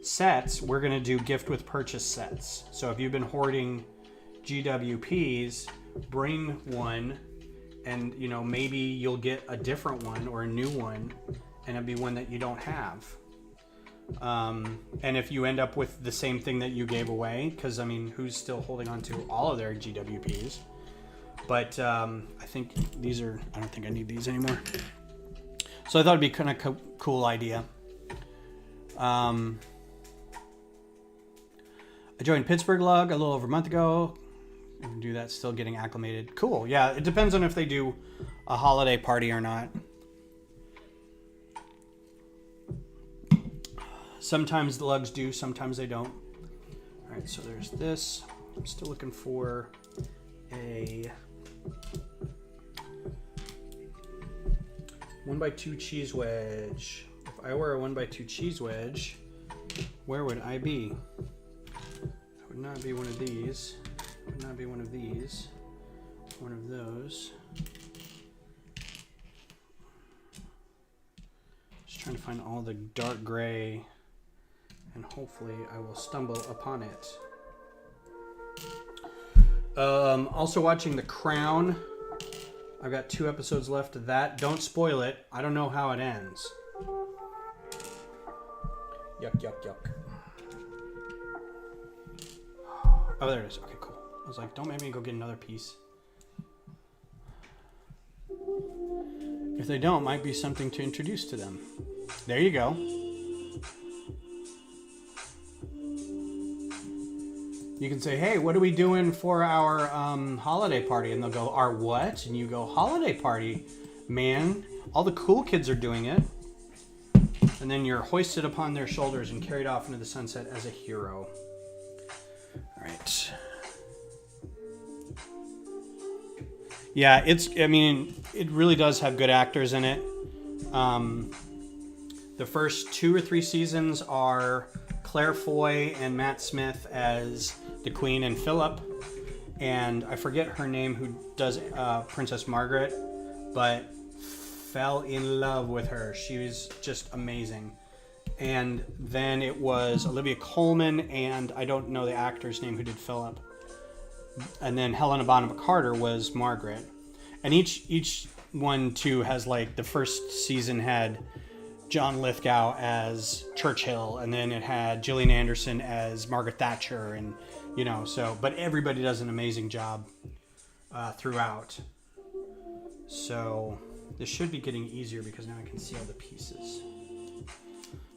sets, we're going to do gift with purchase sets. So if you've been hoarding GWPs, bring one, and maybe you'll get a different one or a new one, and it'll be one that you don't have. And if you end up with the same thing that you gave away, because who's still holding on to all of their GWPs? But I think I don't think I need these anymore. So I thought it'd be kind of cool idea. I joined Pittsburgh Lug a little over a month ago. I can do that, still getting acclimated. Cool. Yeah, it depends on if they do a holiday party or not. Sometimes the lugs do, sometimes they don't. All right, so there's this. I'm still looking for a 1x2 cheese wedge. If I were a 1x2 cheese wedge, where would I be? I would not be one of these. I would not be one of these. One of those. Just trying to find all the dark gray, and hopefully I will stumble upon it. Also watching The Crown. I've got 2 episodes left of that. Don't spoil it. I don't know how it ends. Yuck, yuck, yuck. Oh, there it is. Okay, cool. I was like, don't make me go get another piece. If they don't, might be something to introduce to them. There you go. You can say, hey, what are we doing for our holiday party? And they'll go, our what? And you go, holiday party. Man, all the cool kids are doing it. And then you're hoisted upon their shoulders and carried off into the sunset as a hero. All right. Yeah, I mean, it really does have good actors in it. The first 2 or 3 seasons are Claire Foy and Matt Smith as the Queen and Philip. And I forget her name who does Princess Margaret, but fell in love with her. She was just amazing. And then it was Olivia Colman and I don't know the actor's name who did Philip. And then Helena Bonham Carter was Margaret. And each one too has like the first season had John Lithgow as Churchill, and then it had Gillian Anderson as Margaret Thatcher, and you know, so but everybody does an amazing job throughout. So this should be getting easier because now I can see all the pieces.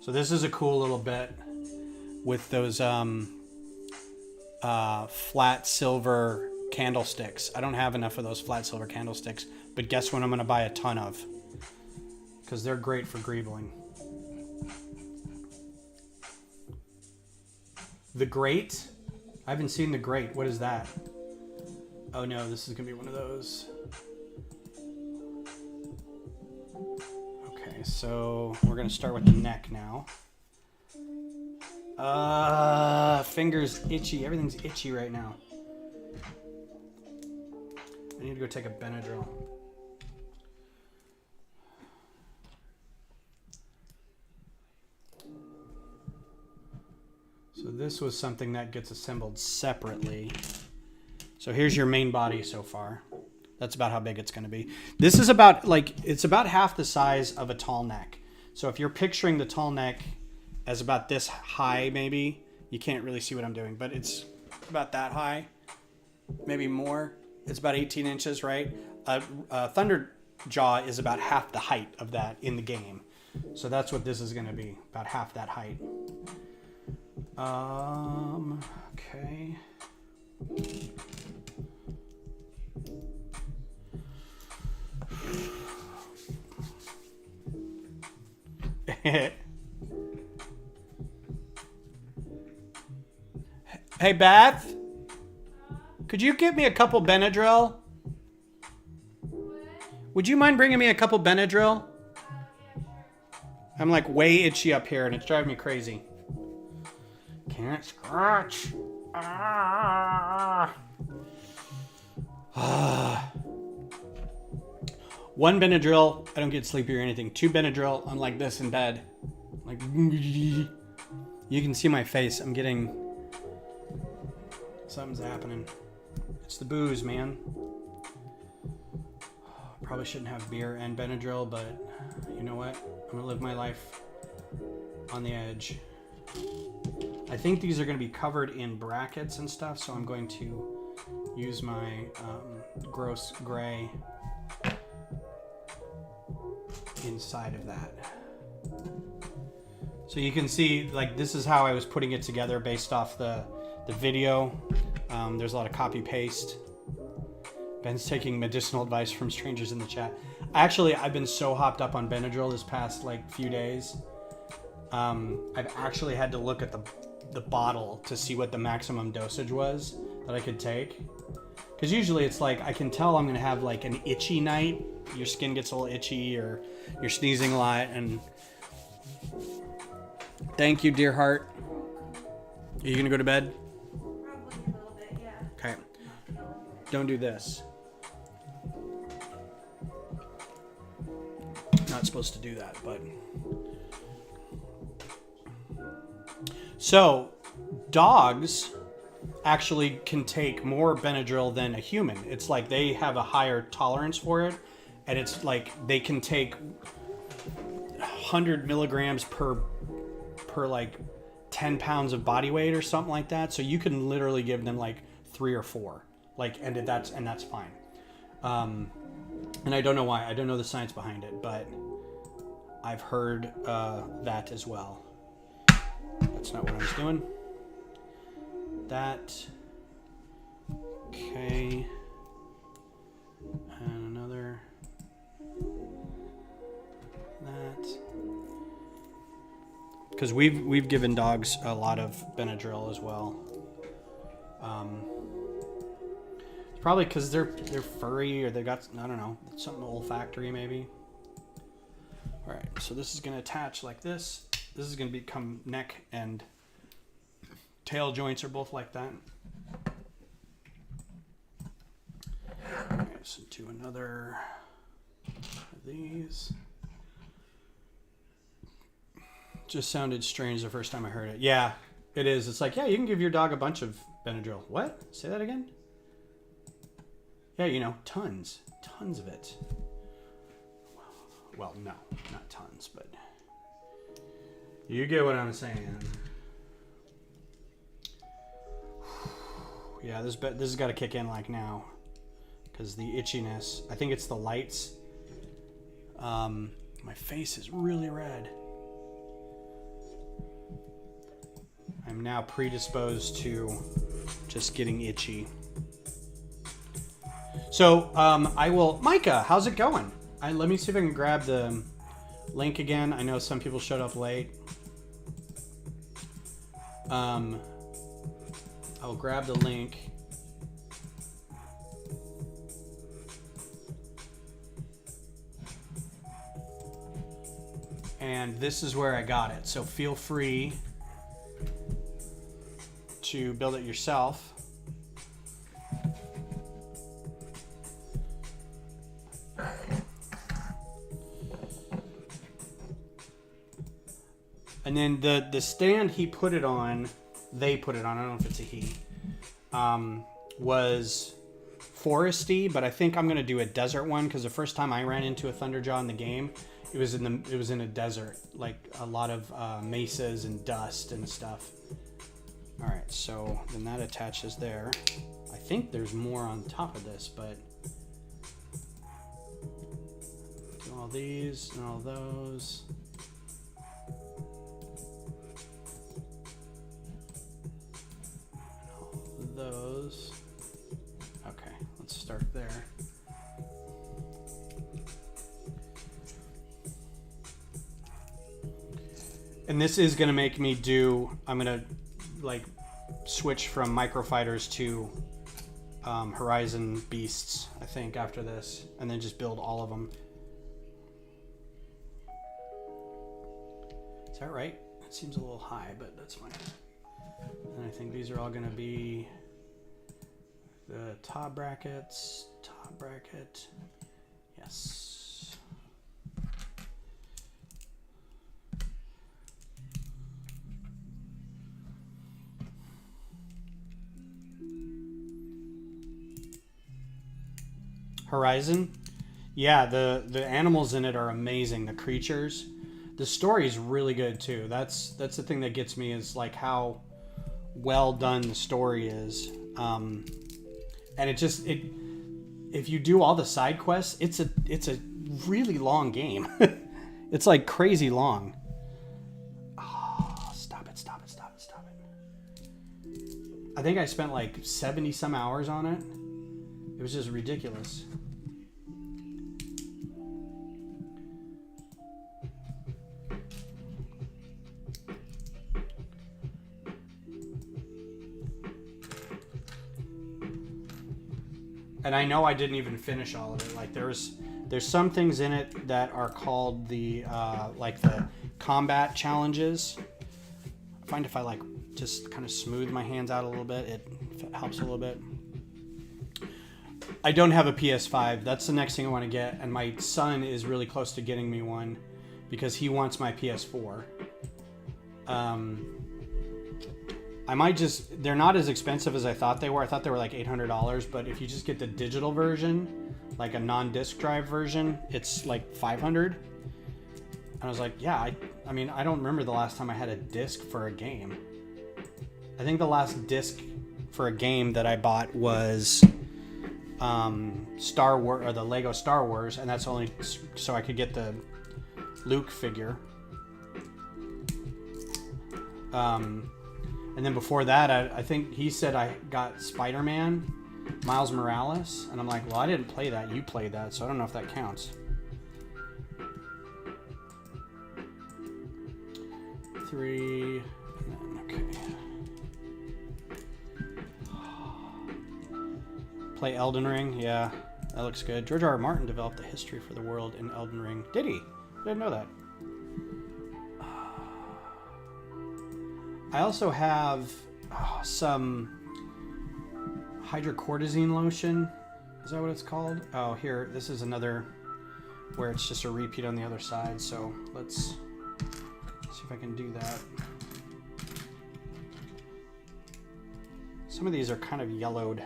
So this is a cool little bit with those flat silver candlesticks. I don't have enough of those flat silver candlesticks, but guess what I'm going to buy a ton of? Because they're great for greebling. The Great? I haven't seen The Great. What is that? Oh no, this is going to be one of those. Okay, so we're going to start with the neck now. Fingers itchy. Everything's itchy right now. I need to go take a Benadryl. So this was something that gets assembled separately. So here's your main body so far. That's about how big it's going to be. This is about, like, it's about half the size of a tall neck. So if you're picturing the tall neck as about this high, maybe, you can't really see what I'm doing, but it's about that high, maybe more. It's about 18 inches, right? Thunderjaw is about half the height of that in the game. So that's what this is going to be, about half that height. Okay. Hey, Beth, could you give me a couple Benadryl? Would you mind bringing me a couple Benadryl? I'm like way itchy up here and it's driving me crazy. Can't scratch. One Benadryl, I don't get sleepy or anything. 2 Benadryl, I'm like this in bed. Like, you can see my face. I'm getting, something's happening. It's the booze, man. Probably shouldn't have beer and Benadryl, but you know what? I'm gonna live my life on the edge. I think these are going to be covered in brackets and stuff, so I'm going to use my gross gray inside of that. So you can see, like, this is how I was putting it together based off the video. There's a lot of copy paste. Ben's taking medicinal advice from strangers in the chat. Actually, I've been so hopped up on Benadryl this past like few days. I've actually had to look at the bottle to see what the maximum dosage was that I could take. Because usually it's like, I can tell I'm going to have like an itchy night. Your skin gets a little itchy or you're sneezing a lot. And thank you, dear heart. Are you going to go to bed? Probably a little bit, yeah. Okay. Don't do this. Not supposed to do that, but... So, dogs actually can take more Benadryl than a human. It's like they have a higher tolerance for it, and it's like they can take 100 milligrams per like 10 pounds of body weight or something like that. So you can literally give them like 3 or 4, like, and that's fine. And I don't know why. I don't know the science behind it, but I've heard that as well. That's not what I was doing. That. Okay. And another. That. because we've given dogs a lot of Benadryl as well. It's probably because they're furry, or they got, I don't know, something olfactory maybe. All right, so this is going to attach like this. This is going to become neck and tail joints are both like that. Okay, so do another of these. Just sounded strange the first time I heard it. Yeah, it is. It's like, yeah, you can give your dog a bunch of Benadryl. What? Say that again? Yeah, you know, tons of it. Well, no, not tons, but you get what I'm saying. Yeah, this has got to kick in like now, because the itchiness. I think it's the lights. My face is really red. I'm now predisposed to just getting itchy. So I will, Micah, how's it going? Let me see if I can grab the link again. I know some people showed up late. I'll grab the link. And this is where I got it. So feel free to build it yourself. And then the stand he put it on, they put it on, I don't know if it's a he, was foresty, but I think I'm gonna do a desert one, because the first time I ran into a Thunderjaw in the game, it was in a desert, like a lot of mesas and dust and stuff. All right, so then that attaches there. I think there's more on top of this, but do all these and all those. Those. Okay, let's start there. And this is going to make me do, I'm going to like switch from microfighters to Horizon beasts, I think, after this, and then just build all of them. Is that right? It seems a little high, but that's fine. And I think these are all going to be the top brackets, top bracket. Yes. Horizon. Yeah, the animals in it are amazing. The creatures. The story is really good too. That's the thing that gets me, is like how well done the story is. And if you do all the side quests, it's a really long game. It's like crazy long. Oh, stop it. I think I spent like 70 some hours on it. It was just ridiculous. And I know I didn't even finish all of it. Like there's some things in it that are called the like the combat challenges. I find if I like just kind of smooth my hands out a little bit, it helps a little bit. I don't have a PS5. That's the next thing I want to get, and my son is really close to getting me one because he wants my PS4. I might just, they're not as expensive as I thought they were. I thought they were like $800, but if you just get the digital version, like a non-disc drive version, it's like $500. And I was like, yeah, I mean, I don't remember the last time I had a disc for a game. I think the last disc for a game that I bought was Star Wars, or the Lego Star Wars, and that's only so I could get the Luke figure. And then before that, I think he said I got Spider-Man, Miles Morales, and I'm like, well, I didn't play that. You played that, so I don't know if that counts. 3. And then, okay. Play Elden Ring. Yeah, that looks good. George R. R. Martin developed the history for the world in Elden Ring. Did he? I didn't know that. I also have some hydrocortisone lotion. Is that what it's called? Oh, here, this is another where it's just a repeat on the other side. So let's see if I can do that. Some of these are kind of yellowed.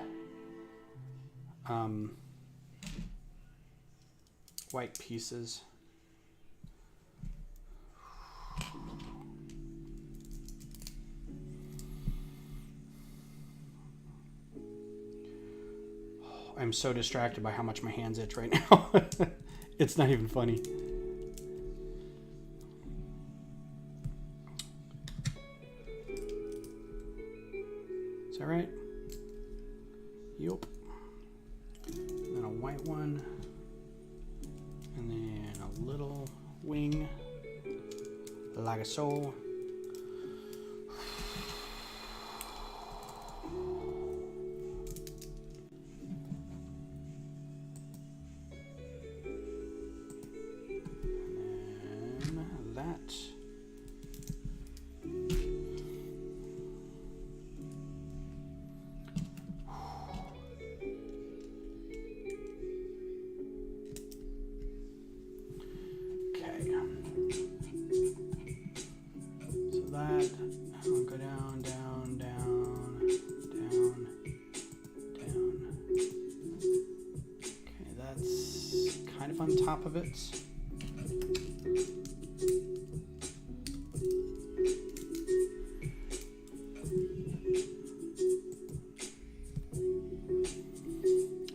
White pieces. I'm so distracted by how much my hands itch right now. It's not even funny. Is that right? Yup. And then a white one. And then a little wing. Like so. On top of it.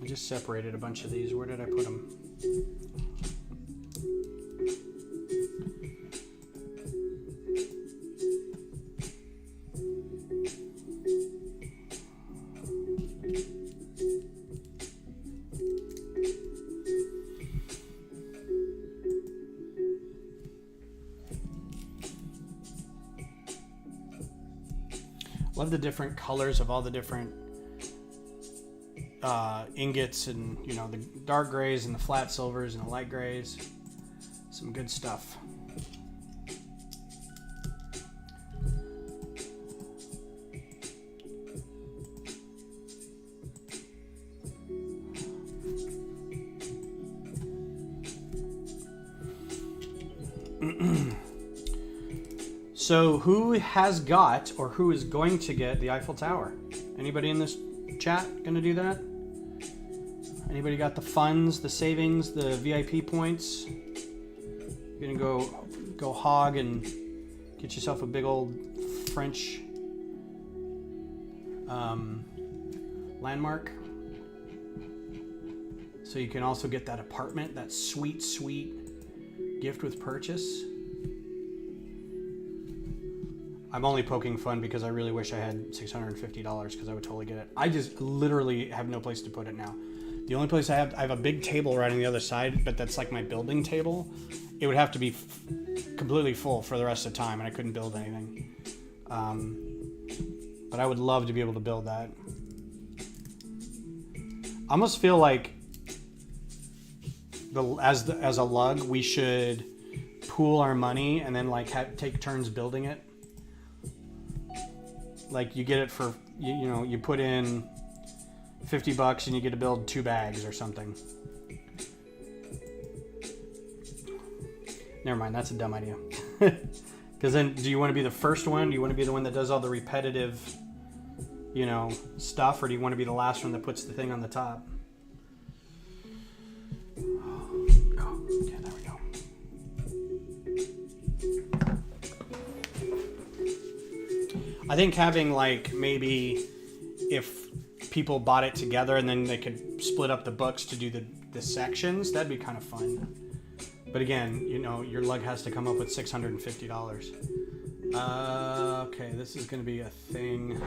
I just separated a bunch of these. Where did I put them? Love the different colors of all the different ingots, and you know, the dark grays and the flat silvers and the light grays. Some good stuff. So who has got or who is going to get the Eiffel Tower? Anybody in this chat going to do that? Anybody got the funds, the savings, the VIP points? You're going to go hog and get yourself a big old French landmark. So you can also get that apartment, that sweet, sweet gift with purchase. I'm only poking fun because I really wish I had $650 because I would totally get it. I just literally have no place to put it now. The only place I have a big table right on the other side, but that's like my building table. It would have to be completely full for the rest of the time, and I couldn't build anything. But I would love to be able to build that. I almost feel like as a lug, we should pool our money and then like take turns building it. Like you get it for, you know, you put in $50 and you get to build 2 bags or something. Never mind, that's a dumb idea. Because then, do you want to be the first one? Do you want to be the one that does all the repetitive, you know, stuff? Or do you want to be the last one that puts the thing on the top? Oh, okay, there we go. I think having like maybe if people bought it together and then they could split up the books to do the sections, that'd be kind of fun. But again, you know, your lug has to come up with $650. Okay, this is going to be a thing.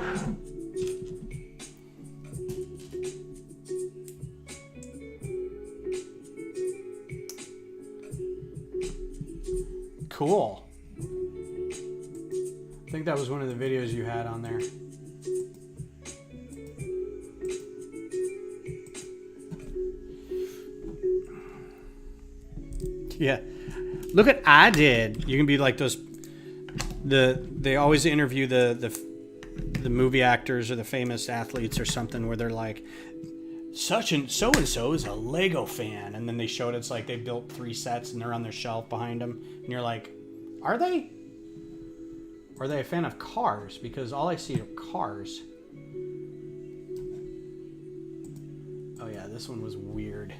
Cool. I think that was one of the videos you had on there. Yeah. Look what I did. You can be like those. They always interview the movie actors or the famous athletes or something where they're like, such and so is a Lego fan, and then they showed it's like they built 3 sets and they're on their shelf behind them, and you're like, are they? Or are they a fan of cars? Because all I see are cars. Oh yeah, this one was weird.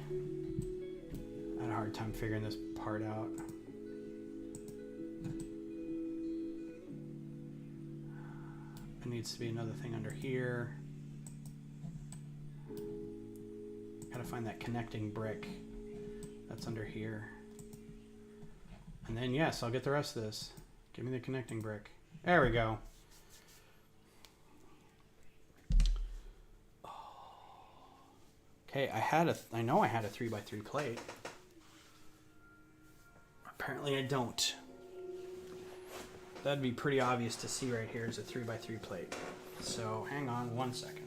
I had a hard time figuring this part out. There needs to be another thing under here. Gotta find that connecting brick. That's under here. And then yes, I'll get the rest of this. Give me the connecting brick. There we go. Okay, I know I had a 3x3 plate. Apparently I don't. That'd be pretty obvious to see right here is a 3x3 plate. So hang on 1 second.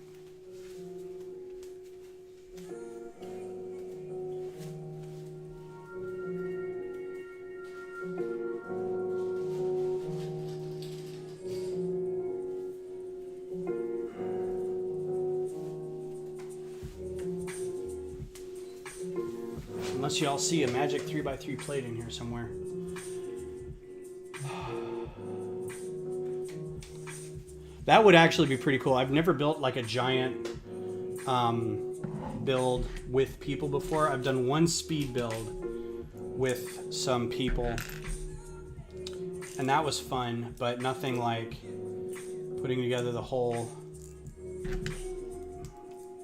Unless y'all see a magic 3x3 plate in here somewhere. That would actually be pretty cool. I've never built like a giant build with people before. I've done one speed build with some people, and that was fun, but nothing like putting together the whole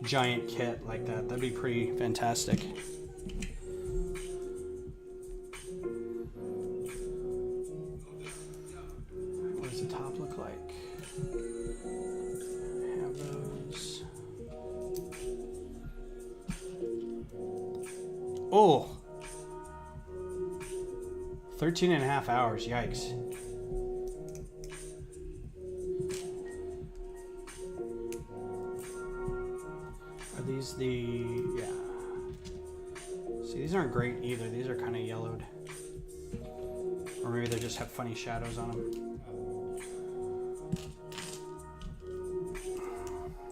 giant kit like that. That'd be pretty fantastic. What does the top look like? Have those. Oh! 13.5 hours, yikes. Are these the, yeah. See, these aren't great either. These are kind of yellowed. Or maybe they just have funny shadows on them.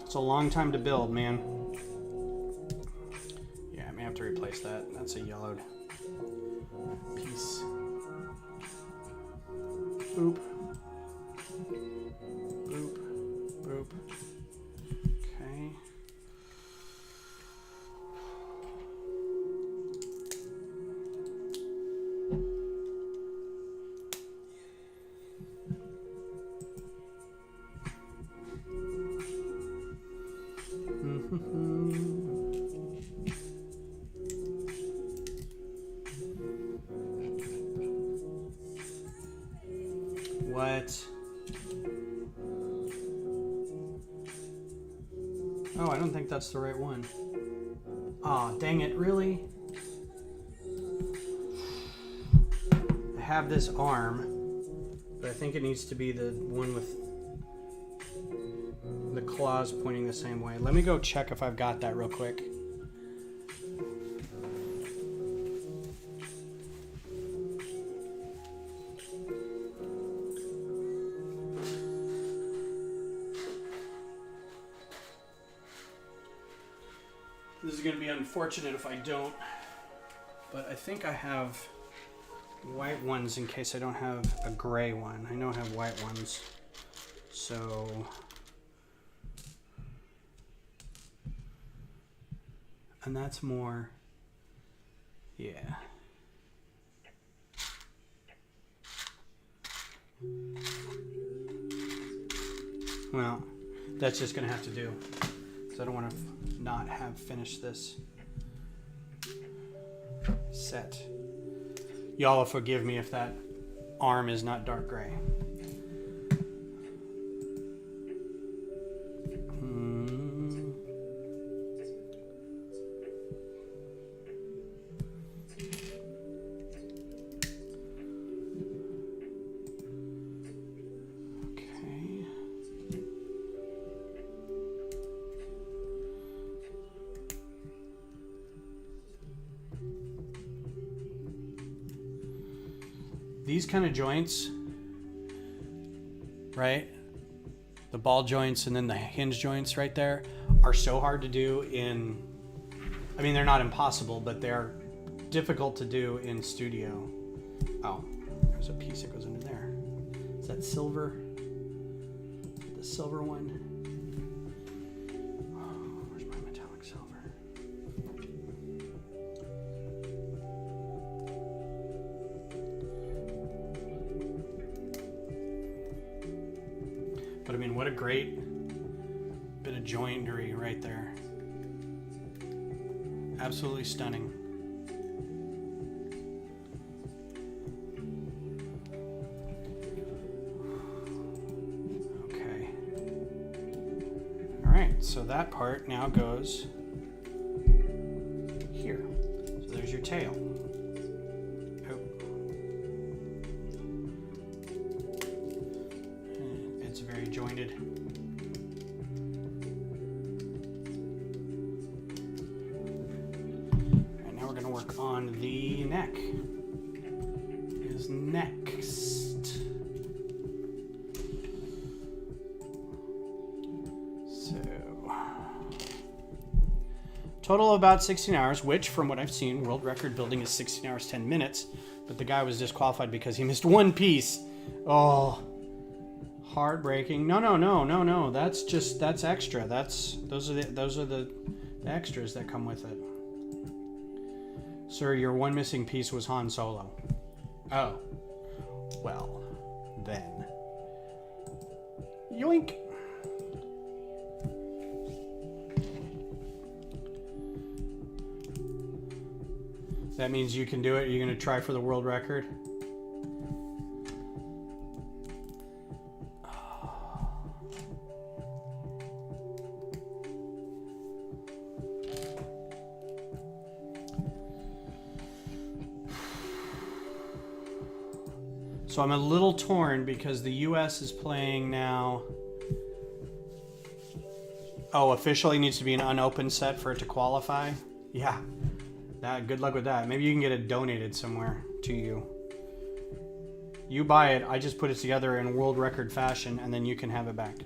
It's a long time to build, man. Yeah, I may have to replace that. That's a yellowed piece. Boop. Boop. Boop. Okay. What? Oh, I don't think that's the right one. Aw, oh, dang it, really? I have this arm, but I think it needs to be the one with the claws pointing the same way. Let me go check if I've got that real quick. This is going to be unfortunate if I don't, but I think I have white ones in case I don't have a gray one. I know I have white ones, so and that's more, yeah. Well, that's just going to have to do, because I don't want to not have finished this set. Y'all will forgive me if that arm is not dark gray. these kind of joints, right? The ball joints and then the hinge joints right there are so hard to do in, I mean, they're not impossible, but they're difficult to do in studio. Oh, there's a piece that goes into there. Is that silver? The silver one? Oh, where's my metallic silver? But I mean, what a great bit of joinery right there. Absolutely stunning. Okay. All right, so that part now goes here. So there's your tail. Oh. It's very jointed. And now we're going to work on the neck. Is next. So, total of about 16 hours, which from what I've seen, world record building is 16 hours, 10 minutes. But the guy was disqualified because he missed one piece. Oh, heartbreaking. No. That's extra. Those are the extras that come with it. Sir, your one missing piece was Han Solo. Oh. Well, then. Yoink. That means you can do it. You're going to try for the world record. So I'm a little torn because the US is playing now. Oh, officially needs to be an unopened set for it to qualify? Yeah. Good luck with that. Maybe you can get it donated somewhere to you. You buy it, I just put it together in world record fashion, and then you can have it back.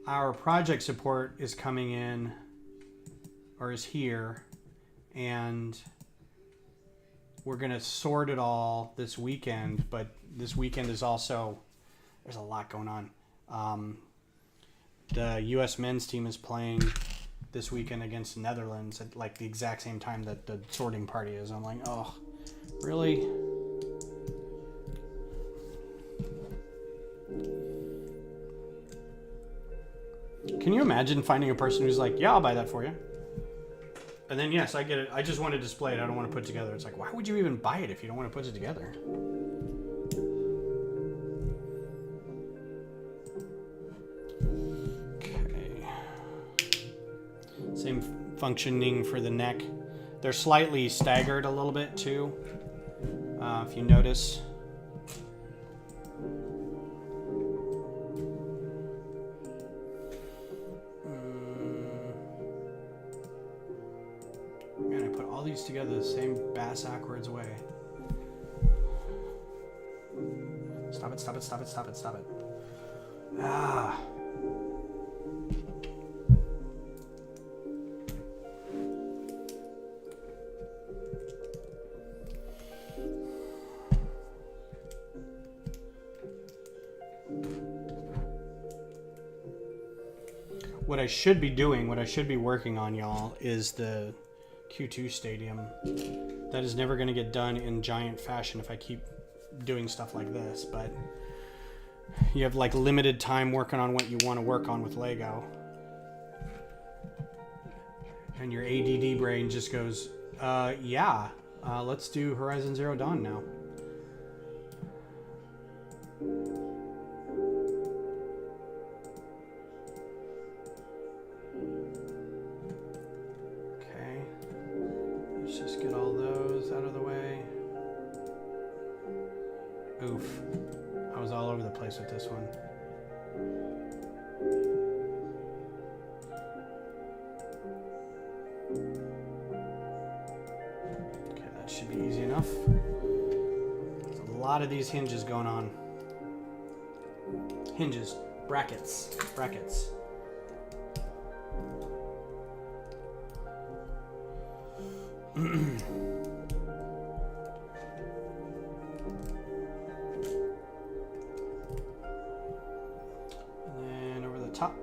Our project support is coming in, or is here, and we're going to sort it all this weekend, but this weekend is also, there's a lot going on. The U.S. men's team is playing this weekend against the Netherlands at like the exact same time that the sorting party is. I'm like, oh, really? Can you imagine finding a person who's like, yeah, I'll buy that for you? And then, yes, I get it. I just want to display it. I don't want to put it together. It's like, why would you even buy it if you don't want to put it together? Okay. Same functioning for the neck. They're slightly staggered a little bit, too, if you notice. These together the same bass-ackwards way. Stop it. Ah. What I should be doing, what I should be working on, y'all, is the Q2 stadium. That is never going to get done in giant fashion if I keep doing stuff like this, but you have like limited time working on what you want to work on with Lego, and your ADD brain just goes, let's do Horizon Zero Dawn now. Just get all those out of the way. Oof. I was all over the place with this one. Okay, that should be easy enough. There's a lot of these hinges going on. Hinges, brackets. And then over the top.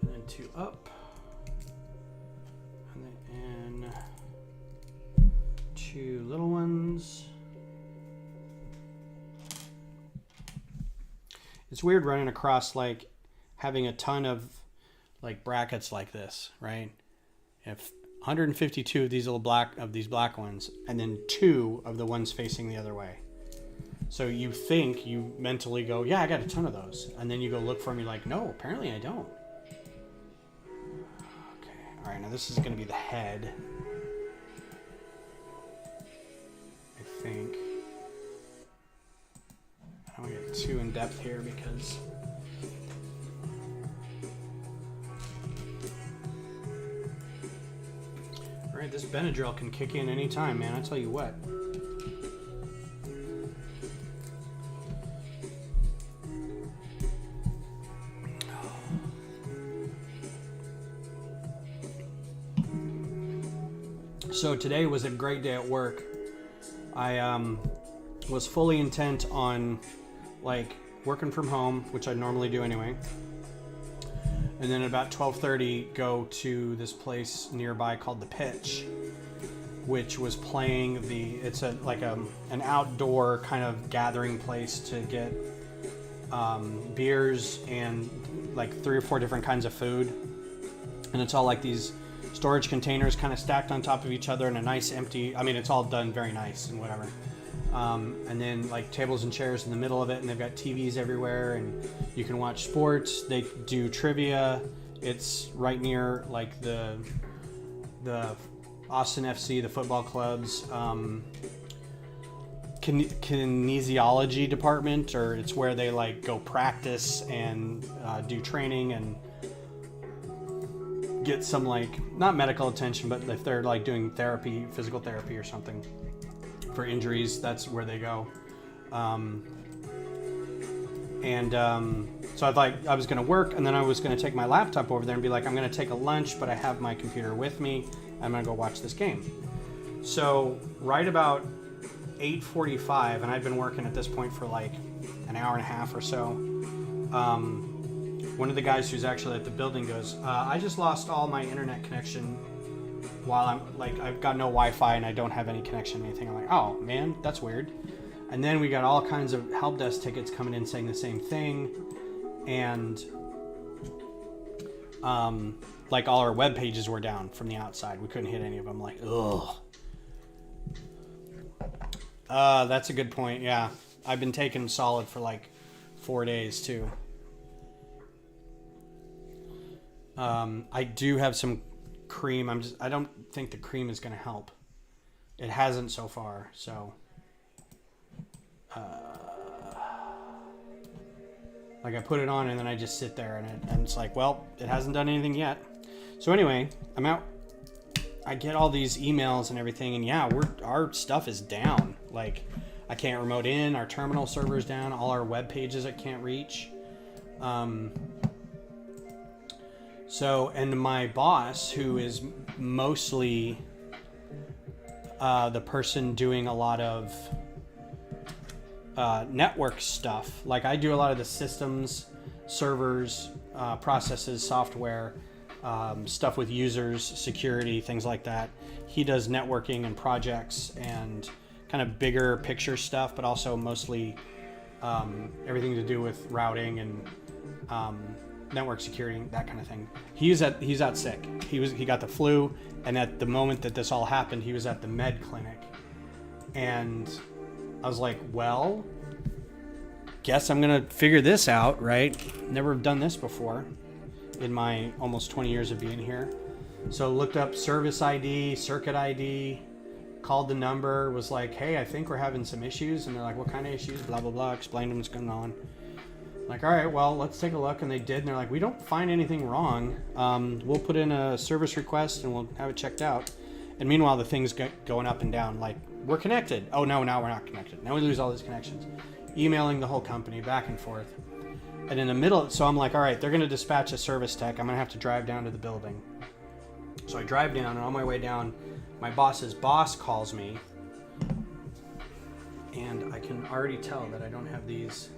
And then 2 up. And then 2 little ones. It's weird running across, like, having a ton of, like, brackets like this, right? If 152 of these black ones, and then 2 of the ones facing the other way. So you think, you mentally go, yeah, I got a ton of those. And then you go look for them, you're like, no, apparently I don't. Okay, all right, now this is going to be the head. I think. I don't want to get too in depth here because all right, this Benadryl can kick in anytime, man. I tell you what. So today was a great day at work. I was fully intent on like working from home, which I normally do anyway. And then at about 12:30 go to this place nearby called The Pitch, which was playing it's an outdoor kind of gathering place to get beers and like 3 or 4 different kinds of food. And it's all like these storage containers kind of stacked on top of each other in a nice empty, I mean, it's all done very nice and whatever. And then like tables and chairs in the middle of it, and they've got TVs everywhere, and you can watch sports. They do trivia. It's right near like the Austin FC, the football club's kinesiology department, or it's where they like go practice and do training and get some like not medical attention, but if they're like doing therapy, physical therapy or something for injuries, that's where they go. So I thought I was going to work, and then I was going to take my laptop over there and be like, I'm going to take a lunch, but I have my computer with me. I'm going to go watch this game. So right about 8:45, and I'd been working at this point for like an hour and a half or so. One of the guys who's actually at the building goes, I just lost all my internet connection while I'm like, I've got no Wi-Fi and I don't have any connection or anything. I'm like, oh man, that's weird. And then we got all kinds of help desk tickets coming in saying the same thing. And like all our web pages were down from the outside. We couldn't hit any of them. Like, ugh. That's a good point. Yeah. I've been taking solid for like 4 days too. I do have some cream. I don't think the cream is going to help. It hasn't so far. So, like I put it on and then I just sit there and it's like, well, it hasn't done anything yet. So anyway, I'm out. I get all these emails and everything, and yeah, our stuff is down. Like, I can't remote in. Our terminal server's down. All our web pages I can't reach. So, and my boss, who is mostly the person doing a lot of network stuff. Like I do a lot of the systems, servers, processes, software, stuff with users, security, things like that. He does networking and projects and kind of bigger picture stuff, but also mostly everything to do with routing and network security, that kind of thing. He's out sick. He got the flu, and at the moment that this all happened, he was at the med clinic. And I was like, well, guess I'm gonna figure this out, right? Never done this before in my almost 20 years of being here. So looked up service ID, circuit ID, called the number, was like, hey, I think we're having some issues. And they're like, what kind of issues? Blah, blah, blah. Explained to them what's going on. Like, all right, well, let's take a look. And they did. And they're like, we don't find anything wrong. We'll put in a service request and we'll have it checked out. And meanwhile, the thing's going up and down. Like, we're connected. Oh, no, now we're not connected. Now we lose all these connections. Emailing the whole company back and forth. And in the middle, so I'm like, all right, they're going to dispatch a service tech. I'm going to have to drive down to the building. So I drive down, and on my way down, my boss's boss calls me. And I can already tell that I don't have these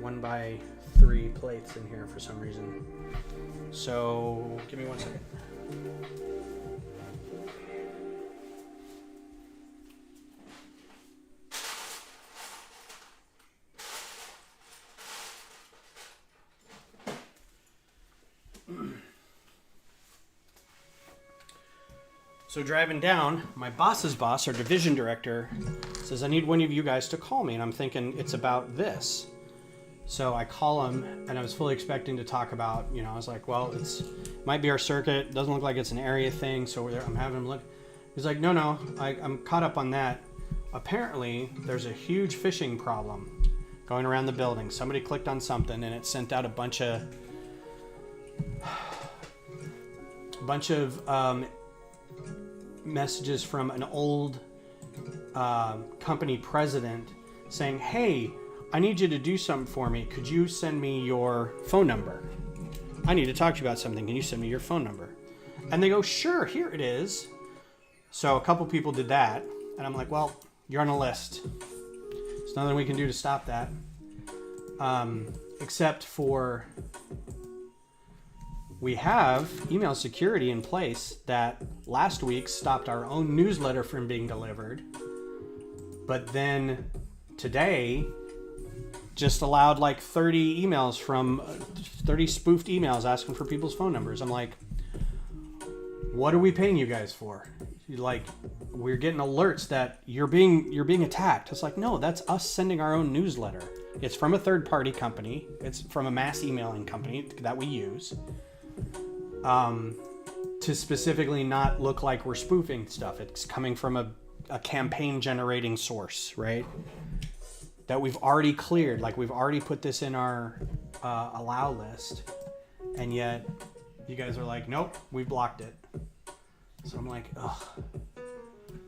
1x3 plates in here for some reason. So give me 1 second. So driving down, my boss's boss, our division director, says, I need one of you guys to call me. And I'm thinking it's about this. So I call him, and I was fully expecting to talk about, I was like, well, it might be our circuit. It doesn't look like it's an area thing. So I'm having him look. He's like, no, I'm caught up on that. Apparently, there's a huge phishing problem going around the building. Somebody clicked on something, and it sent out a bunch of messages from an old company president saying, hey, I need you to do something for me. Could you send me your phone number? I need to talk to you about something. Can you send me your phone number? And they go, sure, here it is. So a couple people did that. And I'm like, well, you're on a list. There's nothing we can do to stop that. Except for we have email security in place that last week stopped our own newsletter from being delivered. But then today just allowed like 30 emails from 30 spoofed emails asking for people's phone numbers. I'm like, what are we paying you guys for? Like, we're getting alerts that you're being attacked. It's like, no, that's us sending our own newsletter. It's from a third party company. It's from a mass emailing company that we use. To specifically not look like we're spoofing stuff. It's coming from a campaign generating source, right? That we've already cleared. Like, we've already put this in our allow list. And yet you guys are like, nope, we blocked it. So I'm like, ugh.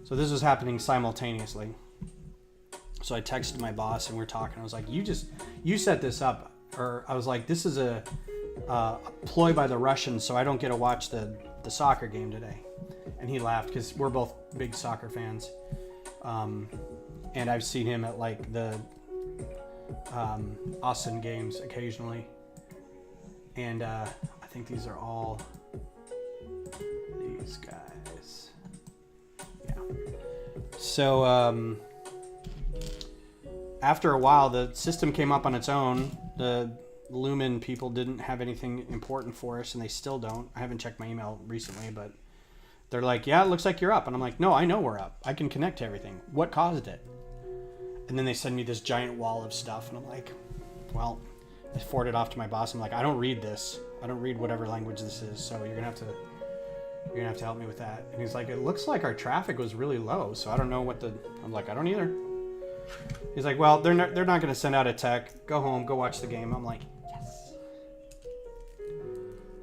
So this was happening simultaneously. So I texted my boss and we're talking. I was like, you set this up. Or I was like, this is a ploy by the Russians so I don't get to watch the soccer game today. And he laughed because we're both big soccer fans. And I've seen him at like the Austin games occasionally. And I think these are all these guys. Yeah. So after a while, the system came up on its own. The Lumen people didn't have anything important for us, and they still don't. I haven't checked my email recently, but they're like, yeah, it looks like you're up. And I'm like, no, I know we're up. I can connect to everything. What caused it? And then they send me this giant wall of stuff, and I'm like, well, I forwarded it off to my boss. I'm like, I don't read this. I don't read whatever language this is, so you're gonna have to help me with that. And he's like, it looks like our traffic was really low, so I don't know what I'm like, I don't either. He's like, well, they're not going to send out a tech. Go home, go watch the game. I'm like, yes.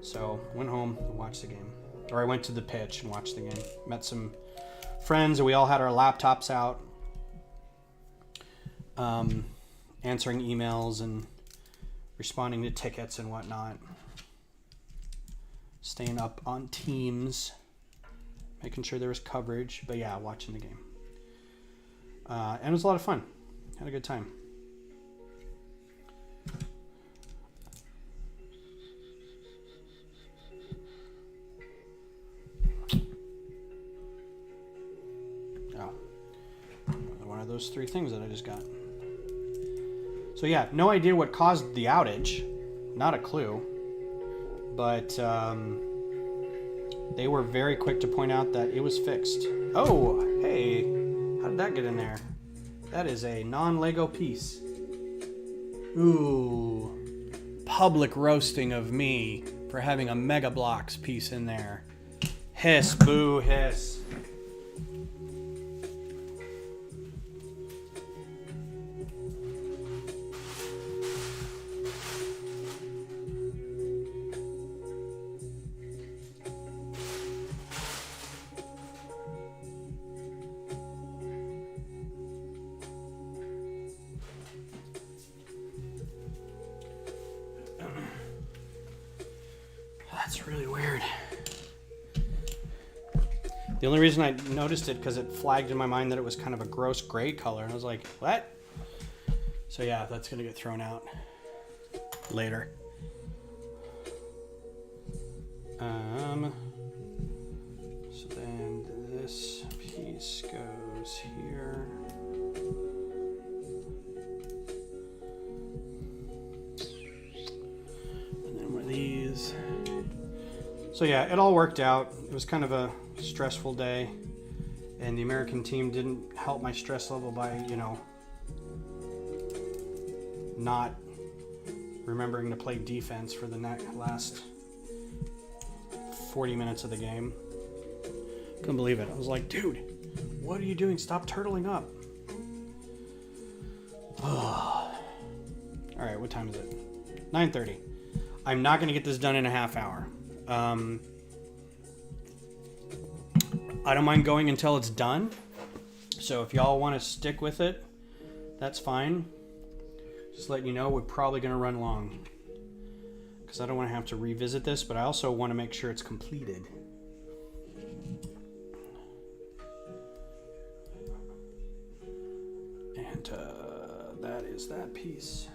So went home and watched the game. Or I went to the pitch and watched the game. Met some friends, and we all had our laptops out, answering emails and responding to tickets and whatnot. Staying up on Teams, making sure there was coverage. But yeah, watching the game. And it was a lot of fun. Had a good time. Oh. One of those three things that I just got. So yeah, no idea what caused the outage. Not a clue. But they were very quick to point out that it was fixed. Oh, hey. How did that get in there? That is a non-Lego piece. Ooh. Public roasting of me for having a Mega Bloks piece in there. Hiss, boo, hiss. That's really weird. The only reason I noticed it because it flagged in my mind that it was kind of a gross gray color, and I was like, what? So yeah, that's gonna get thrown out later. So then this piece goes here. And then where these. So yeah, it all worked out. It was kind of a stressful day, and the American team didn't help my stress level by, you know, not remembering to play defense for the last 40 minutes of the game. Couldn't believe it. I was like, dude, what are you doing? Stop turtling up. All right, what time is it? 9:30. I'm not going to get this done in a half hour. I don't mind going until it's done. So if y'all want to stick with it, that's fine. Just letting you know, we're probably going to run long, because I don't want to have to revisit this, but I also want to make sure it's completed. And that is that piece.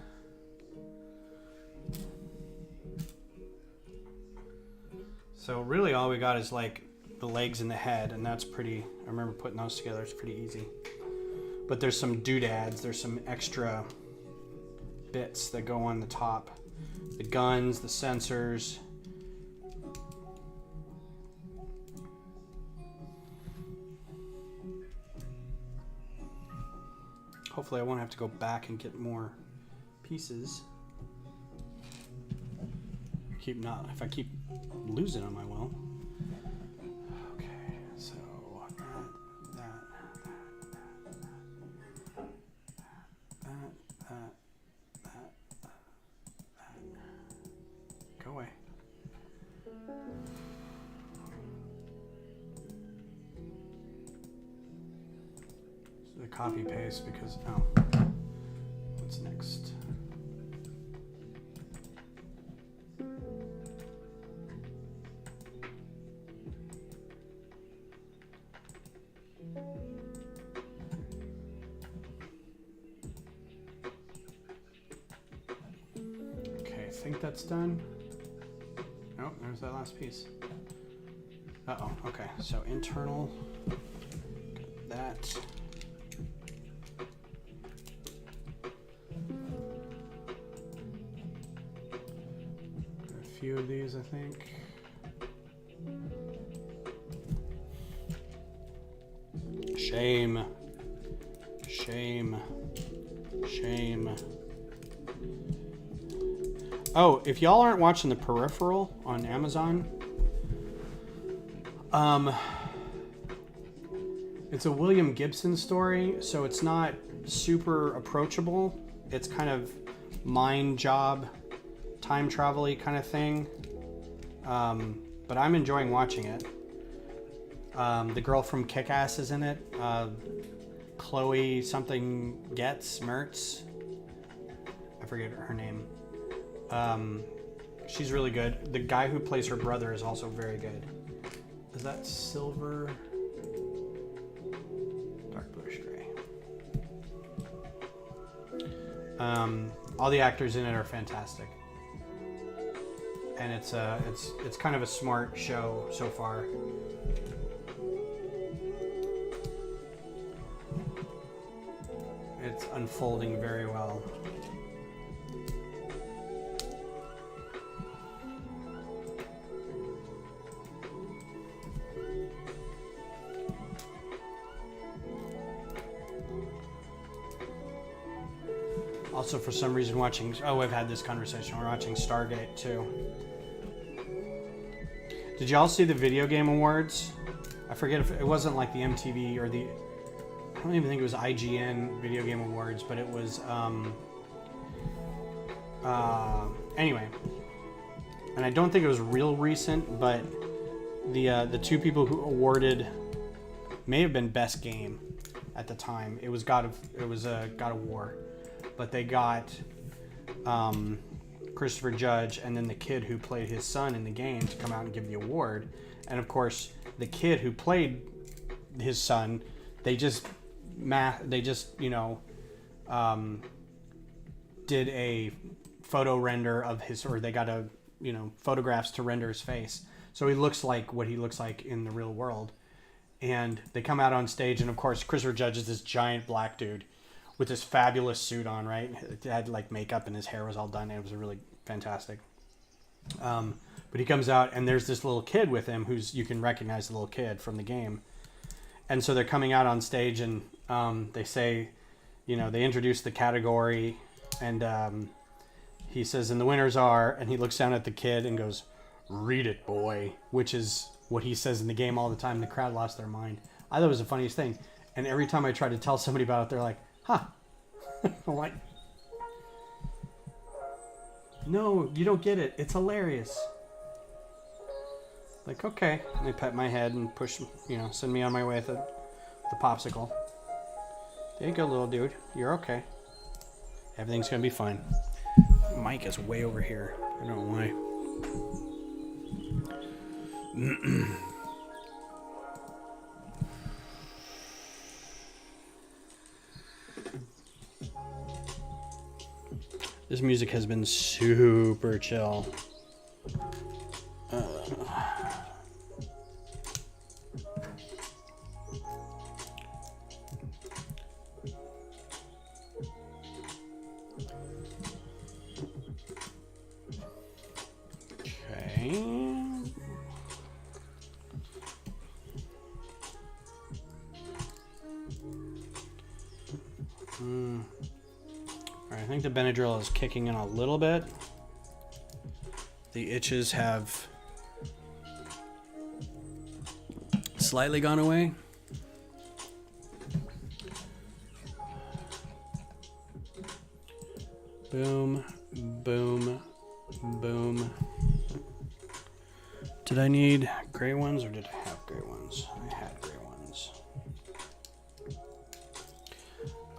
So really all we got is like the legs and the head, and that's pretty, I remember putting those together, it's pretty easy. But there's some doodads, there's some extra bits that go on the top. The guns, the sensors. Hopefully I won't have to go back and get more pieces. If I keep losing them, I will. Okay, so that. Go away. So the copy paste because, oh, what's next? I think that's done. Oh, there's that last piece. Uh-oh, okay, so internal, that. A few of these, I think. Shame. Shame. Shame. Oh, if y'all aren't watching The Peripheral on Amazon, it's a William Gibson story, so it's not super approachable. It's kind of mind job, time travel-y kind of thing. But I'm enjoying watching it. The girl from Kick-Ass is in it. Chloe something Mertz. I forget her name. She's really good. The guy who plays her brother is also very good. Is that silver? Dark bluish gray. All the actors in it are fantastic. And it's kind of a smart show so far. It's unfolding very well. Also, for some reason, I've had this conversation. We're watching Stargate too. Did y'all see the video game awards? I forget if it wasn't like the MTV or the... I don't even think it was IGN Video Game Awards, but it was... anyway. And I don't think it was real recent, but the two people who awarded may have been Best Game at the time. It was God of War. But they got Christopher Judge and then the kid who played his son in the game to come out and give the award. And of course, the kid who played his son, they just did a photo render of his, or they got photographs to render his face, so he looks like what he looks like in the real world. And they come out on stage, and of course Christopher Judge is this giant black dude with this fabulous suit on, right? It had like makeup and his hair was all done. It was really fantastic. But he comes out and there's this little kid with him you can recognize the little kid from the game. And so they're coming out on stage and they say, they introduce the category, and he says, and the winners are, and he looks down at the kid and goes, "Read it, boy," which is what he says in the game all the time. The crowd lost their mind. I thought it was the funniest thing. And every time I try to tell somebody about it, they're like, huh. I'm like, no, you don't get it. It's hilarious. Like, okay. And they pet my head and push, send me on my way with the popsicle. There you go, little dude. You're okay. Everything's going to be fine. Mic is way over here. I don't know why. This music has been super chill. I think the Benadryl is kicking in a little bit. The itches have slightly gone away. Boom, boom, boom. Did I need gray ones or did I have gray ones? I had gray ones.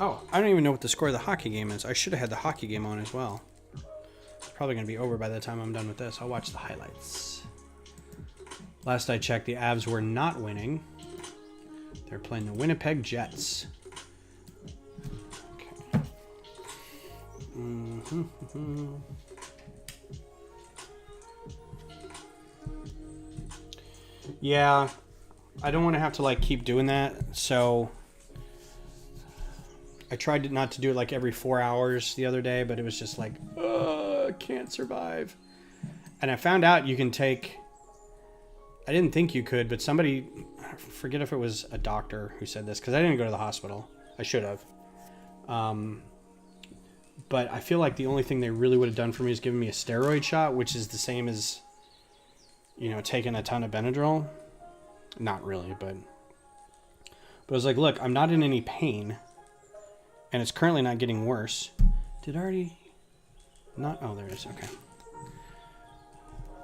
Oh, I don't even know what the score of the hockey game is. I should have had the hockey game on as well. It's probably going to be over by the time I'm done with this. I'll watch the highlights. Last I checked, the Avs were not winning. They're playing the Winnipeg Jets. Okay. Yeah, I don't want to have to keep doing that, so I tried not to do it every 4 hours the other day, but it was just can't survive. And I found out you can take, I didn't think you could, but somebody, I forget if it was a doctor who said this, because I didn't go to the hospital. I should have. But I feel like the only thing they really would have done for me is given me a steroid shot, which is the same as, taking a ton of Benadryl. Not really, but I was like, look, I'm not in any pain. And it's currently not getting worse. Did I already not? Oh, there it is. Okay.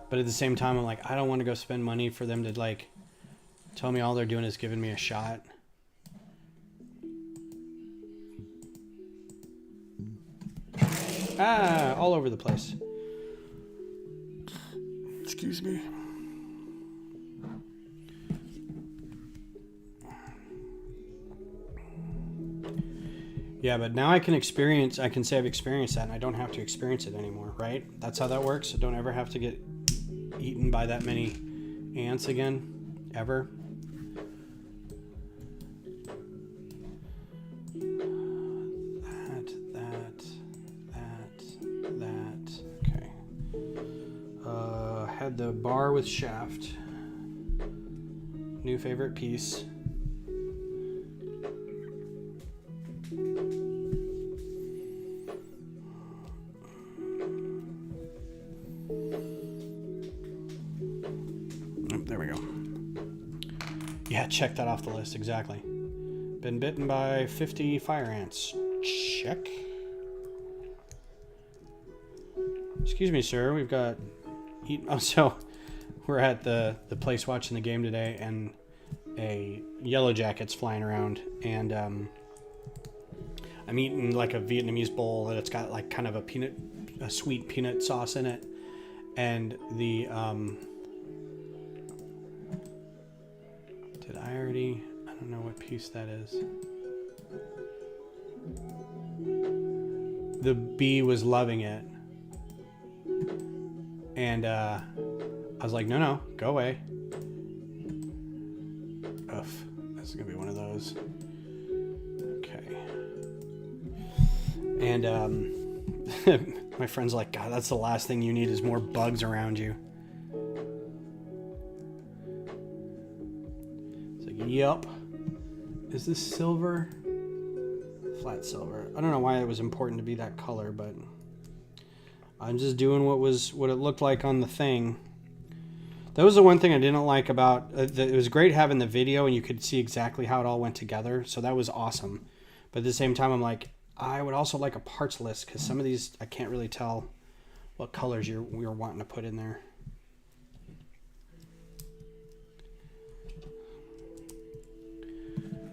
But at the same time, I'm like, I don't want to go spend money for them to tell me all they're doing is giving me a shot. Ah, all over the place. Excuse me. Yeah, but now I can say I've experienced that, and I don't have to experience it anymore, right? That's how that works. I don't ever have to get eaten by that many ants again, ever. That. Okay. Had the bar with shaft. New favorite piece. Yeah, check that off the list. Exactly. Been bitten by 50 fire ants. Check. Excuse me, sir. We've got... Oh, so we're at the place watching the game today, and a yellow jacket's flying around, and I'm eating like a Vietnamese bowl that it's got like kind of a sweet peanut sauce in it, and the did I already? I don't know what piece that is. The bee was loving it, and I was like, no, go away. Ugh, this is gonna be one of those. Okay. And my friend's like, God, that's the last thing you need is more bugs around you. It's like, yep. Is this silver? Flat silver. I don't know why it was important to be that color, but I'm just doing what it looked like on the thing. That was the one thing I didn't like about it was great having the video and you could see exactly how it all went together. So that was awesome. But at the same time, I'm like, I would also like a parts list because some of these I can't really tell what colors we were wanting to put in there.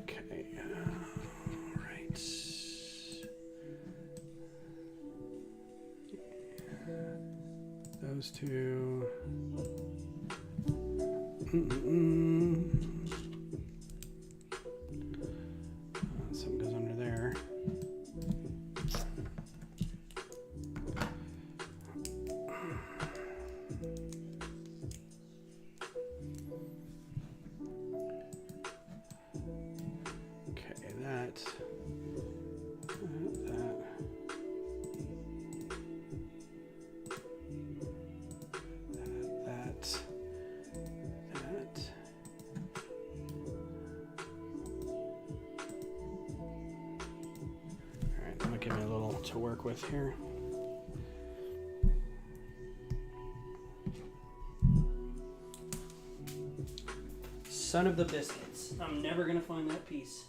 Okay, all right. Those two. Something goes under there. Okay, that. Give me a little to work with here. Son of the biscuits. I'm never gonna find that piece.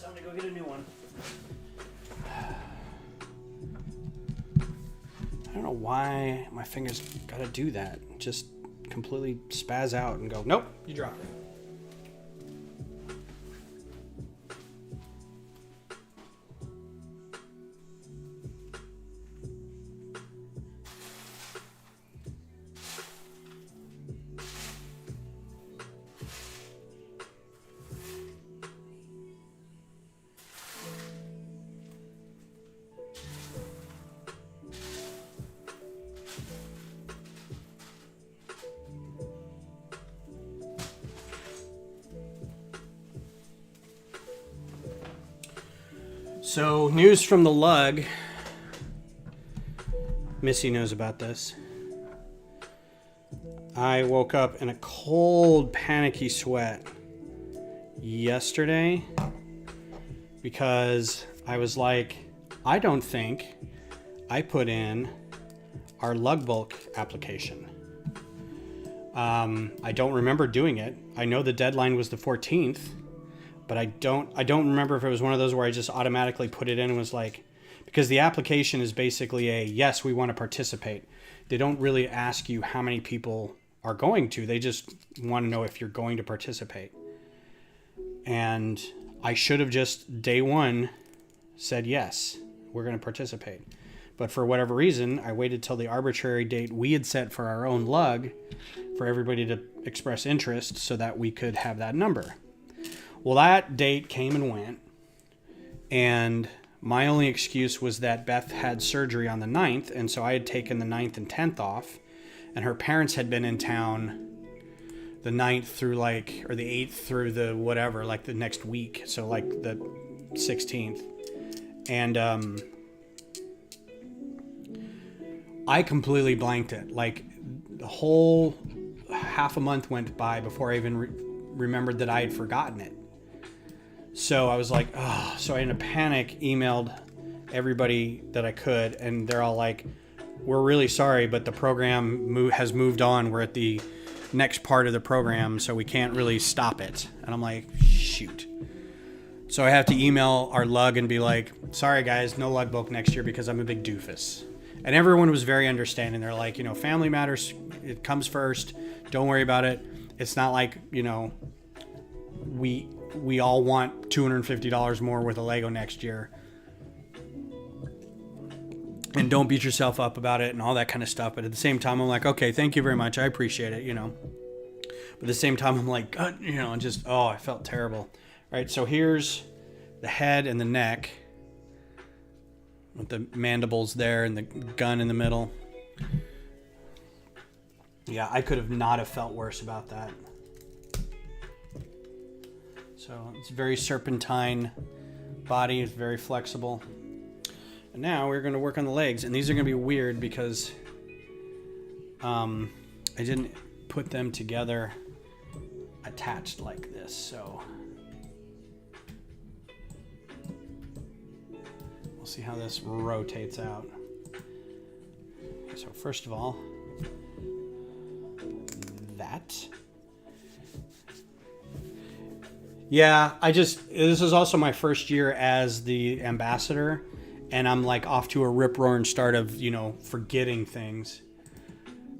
Time to go get a new one. I don't know why my fingers gotta do that. Just completely spaz out and go, nope, you dropped it. So, news from the lug. Missy knows about this. I woke up in a cold, panicky sweat yesterday because I was like, I don't think I put in our lug bulk application. I don't remember doing it. I know the deadline was the 14th. But I don't remember if it was one of those where I just automatically put it in and was like, because the application is basically a, yes, we want to participate. They don't really ask you how many people are going to. They just want to know if you're going to participate. And I should have just day one said, yes, we're going to participate. But for whatever reason, I waited till the arbitrary date we had set for our own lug for everybody to express interest so that we could have that number. Well, that date came and went, and my only excuse was that Beth had surgery on the 9th, and so I had taken the 9th and 10th off, and her parents had been in town the 9th through or the 8th through the whatever, like the next week, so like the 16th. And I completely blanked it. Like the whole half a month went by before I even remembered that I had forgotten it. So I was like, oh, so I in a panic emailed everybody that I could, and they're all like, we're really sorry, but the program has moved on. We're at the next part of the program, so we can't really stop it. And I'm like, shoot. So I have to email our lug and be like, sorry guys, no lug book next year because I'm a big doofus. And everyone was very understanding. They're like, family matters. It comes first. Don't worry about it. It's not like, we all want $250 more worth of Lego next year. And don't beat yourself up about it and all that kind of stuff. But at the same time, I'm like, okay, thank you very much. I appreciate it, But at the same time, I'm like, God, I felt terrible. All right, so here's the head and the neck with the mandibles there and the gun in the middle. Yeah, I could have not have felt worse about that. So it's very serpentine body. It's very flexible. And now we're going to work on the legs. And these are going to be weird because I didn't put them together attached like this. So we'll see how this rotates out. So first of all, that. Yeah, this is also my first year as the ambassador, and I'm like off to a rip-roaring start of, forgetting things.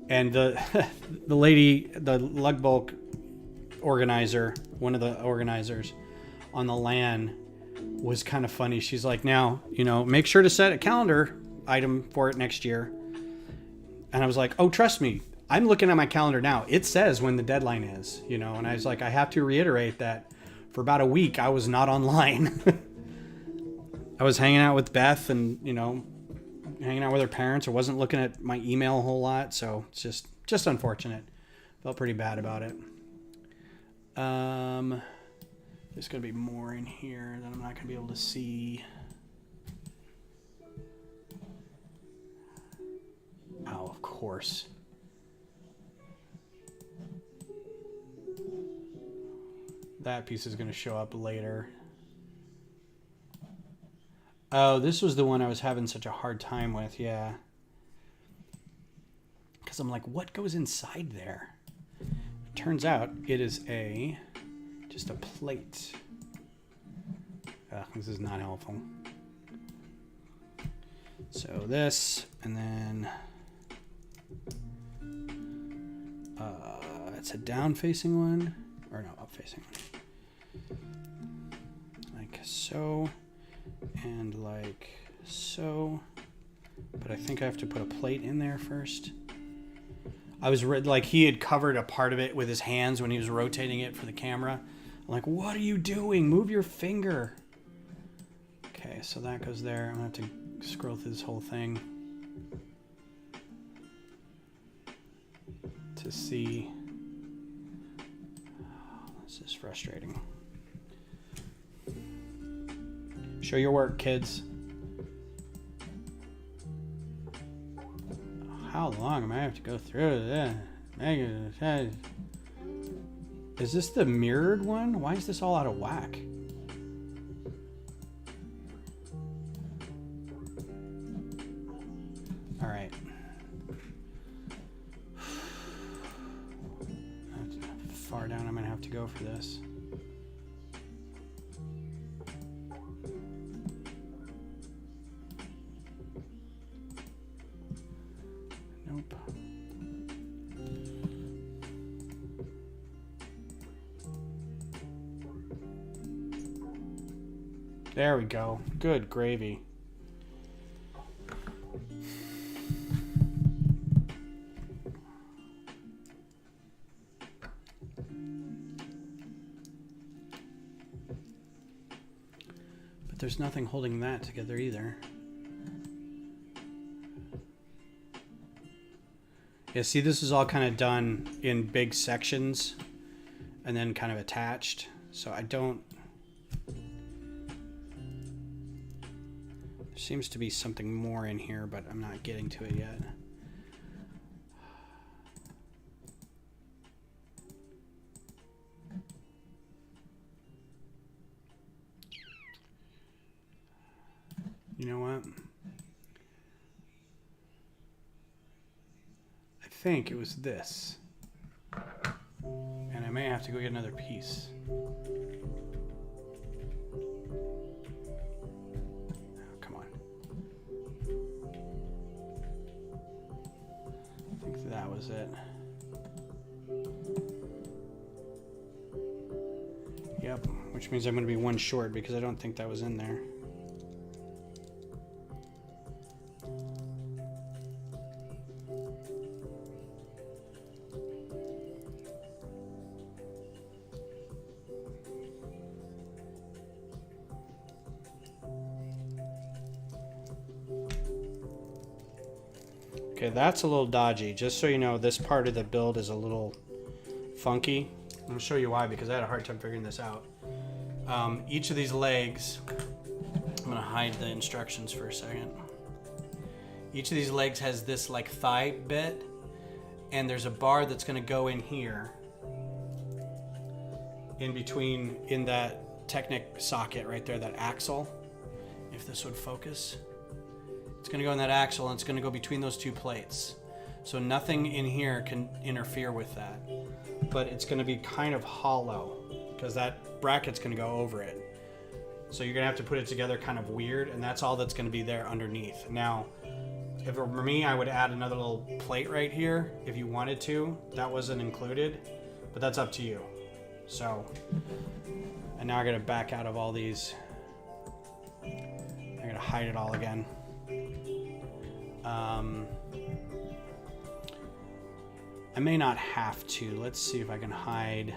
And the lady, the lug bulk organizer, one of the organizers on the LAN was kind of funny. She's like, now, make sure to set a calendar item for it next year. And I was like, oh, trust me, I'm looking at my calendar now. It says when the deadline is, and I was like, I have to reiterate that for about a week, I was not online. I was hanging out with Beth and, hanging out with her parents. I wasn't looking at my email a whole lot. So it's just unfortunate. Felt pretty bad about it. There's going to be more in here that I'm not going to be able to see. Oh, of course. That piece is going to show up later. Oh, this was the one I was having such a hard time with, yeah. Because I'm like, what goes inside there? Turns out it is just a plate. This is not helpful. So this, and then it's a down-facing one, or no, up-facing one. Like so, and like so. But I think I have to put a plate in there first. I was like, he had covered a part of it with his hands when he was rotating it for the camera. I'm like, what are you doing? Move your finger. Okay, so that goes there. I'm gonna have to scroll through this whole thing to see. This is frustrating. Show your work, kids. How long am I have to go through this? Is this the mirrored one? Why is this all out of whack? All right. How far down I'm gonna have to go for this. Nope. There we go. Good gravy. But there's nothing holding that together either. Yeah, see, this is all kind of done in big sections and then kind of attached. So I don't... There seems to be something more in here, but I'm not getting to it yet. You know what? think it was this. And I may have to go get another piece. Oh, come on. I think that was it. Yep, which means I'm going to be one short because I don't think that was in there. Okay, that's a little dodgy. Just so you know, this part of the build is a little funky. I'm going to show you why, because I had a hard time figuring this out. Each of these legs, I'm going to hide the instructions for a second. Each of these legs has this like thigh bit, and there's a bar that's going to go in here, in between, in that Technic socket right there, that axle, if this would focus. It's going to go in that axle, and it's going to go between those two plates. So nothing in here can interfere with that. But it's going to be kind of hollow because that bracket's going to go over it. So you're going to have to put it together kind of weird, and that's all that's going to be there underneath. Now, if it were me, I would add another little plate right here if you wanted to. That wasn't included, but that's up to you. So, and now I got to back out of all these. I got to hide it all again. I may not have to. Let's see if I can hide.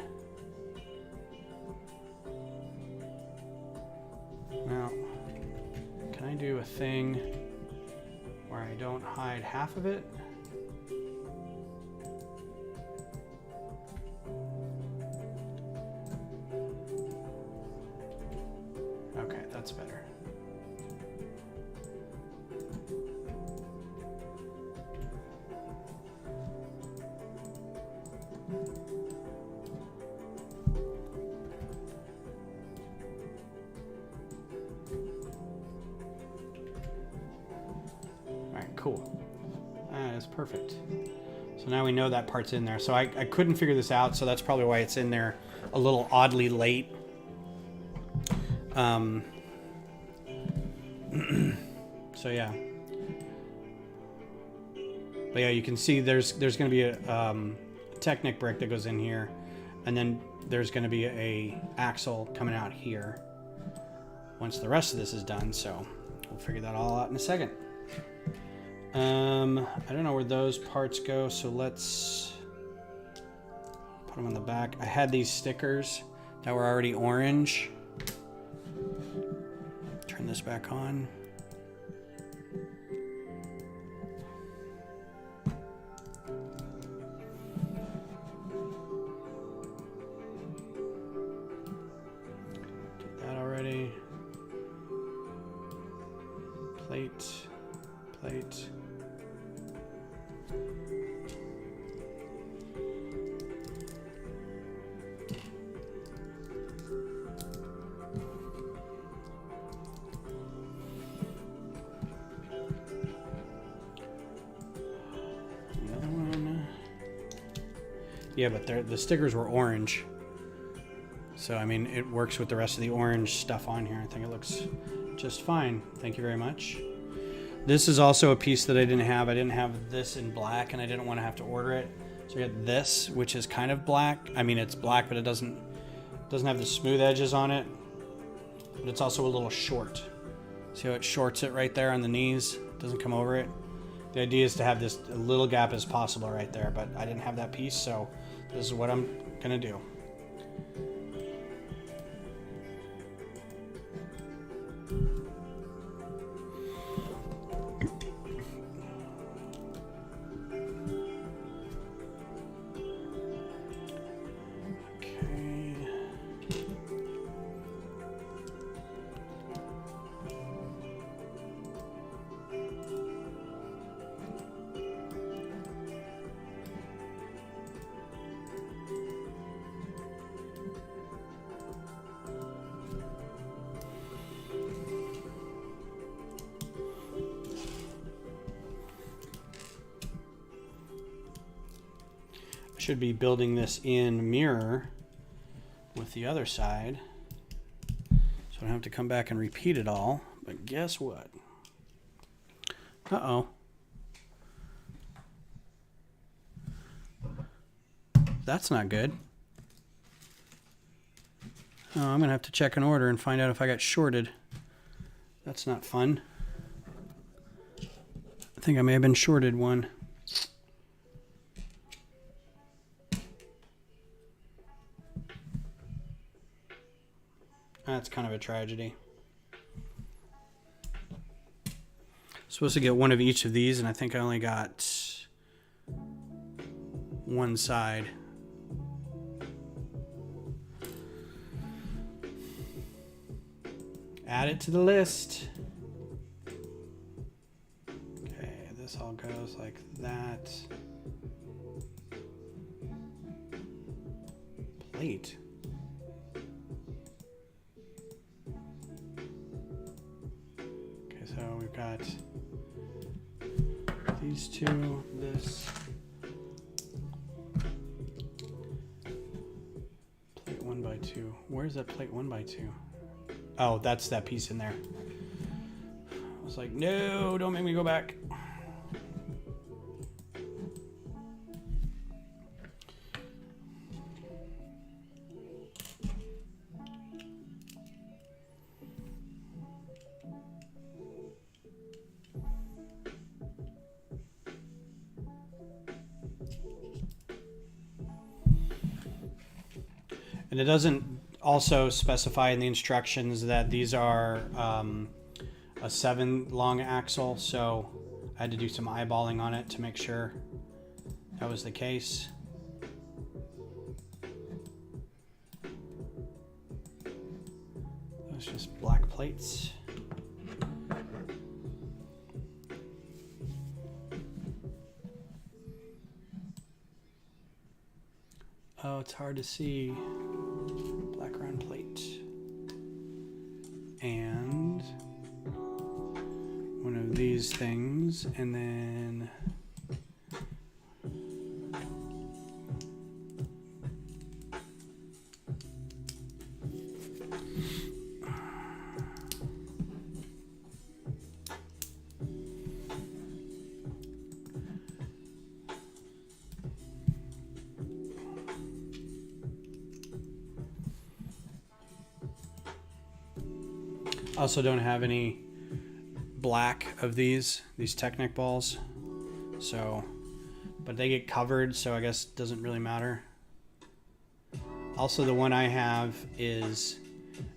Well, can I do a thing where I don't hide half of it? Okay, that's better. Cool. That's perfect. So now we know that part's in there. So I couldn't figure this out, so that's probably why it's in there a little oddly late. So yeah. But yeah, you can see there's going to be a Technic brick that goes in here, and then there's going to be a axle coming out here once the rest of this is done. So we'll figure that all out in a second. I don't know where those parts go, so let's put them on the back. I had these stickers that were already orange. Turn this back on. Did that already. Plate. Another one. Yeah, but the stickers were orange. So, I mean, it works with the rest of the orange stuff on here. I think it looks just fine. Thank you very much. This is also a piece that I didn't have. I didn't have this in black, and I didn't want to have to order it. So we got this, which is kind of black. I mean, it's black, but it doesn't have the smooth edges on it. But it's also a little short. See how it shorts it right there on the knees? It doesn't come over it. The idea is to have this a little gap as possible right there, but I didn't have that piece, so this is what I'm gonna do. should be building this in mirror with the other side, so I don't have to come back and repeat it all. But guess what? Uh-oh. That's not good. Oh, I'm gonna have to check an order and find out if I got shorted. That's not fun. I think I may have been shorted one. That's kind of a tragedy. Supposed to get one of each of these, and I think I only got one side. Add it to the list. Okay, this all goes like that. Plate. Okay, so we've got these two, this. Plate 1x2. Where's that plate 1x2? Oh, that's that piece in there. I was like, no, don't make me go back. And it doesn't also specify in the instructions that these are a 7 long axle, so I had to do some eyeballing on it to make sure that was the case. Those just black plates. Oh, it's hard to see. Black round plate. And one of these things, and then also don't have any black of these Tallneck balls, so, but they get covered, so I guess it doesn't really matter. Also, the one I have is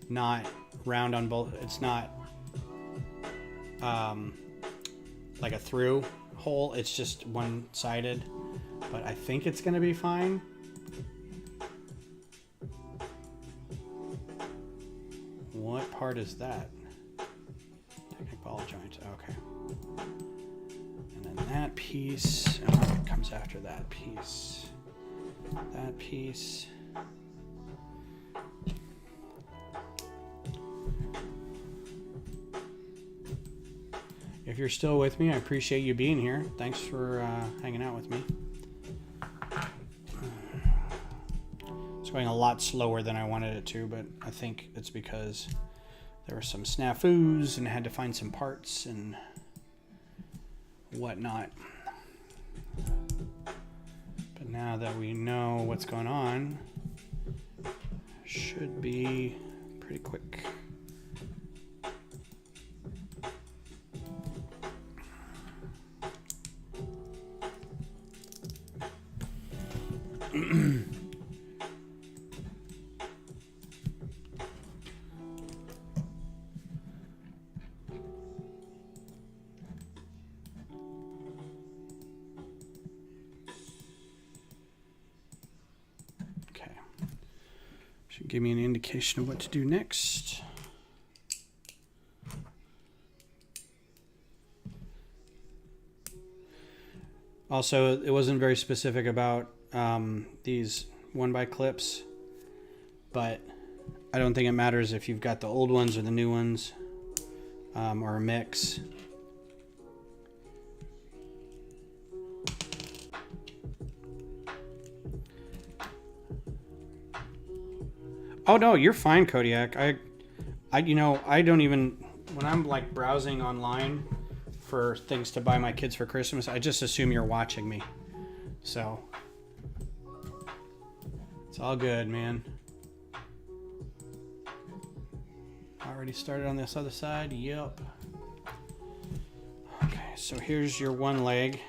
not round on both. It's not like a through hole, it's just one-sided, but I think it's gonna be fine. What part is that? Tallneck ball joint. Okay. And then that piece. Oh, it comes after that piece. That piece. If you're still with me, I appreciate you being here. Thanks for hanging out with me. It's going a lot slower than I wanted it to, but I think it's because there were some snafus and I had to find some parts and whatnot. But now that we know what's going on, should be pretty quick. Should give me an indication of what to do next. Also, it wasn't very specific about these 1x clips, but I don't think it matters if you've got the old ones or the new ones, or a mix. Oh no, you're fine, Kodiak. You know, I don't even, when I'm like browsing online for things to buy my kids for Christmas, I just assume you're watching me. So it's all good, man. Already started on this other side. Yep. Okay, so here's your one leg.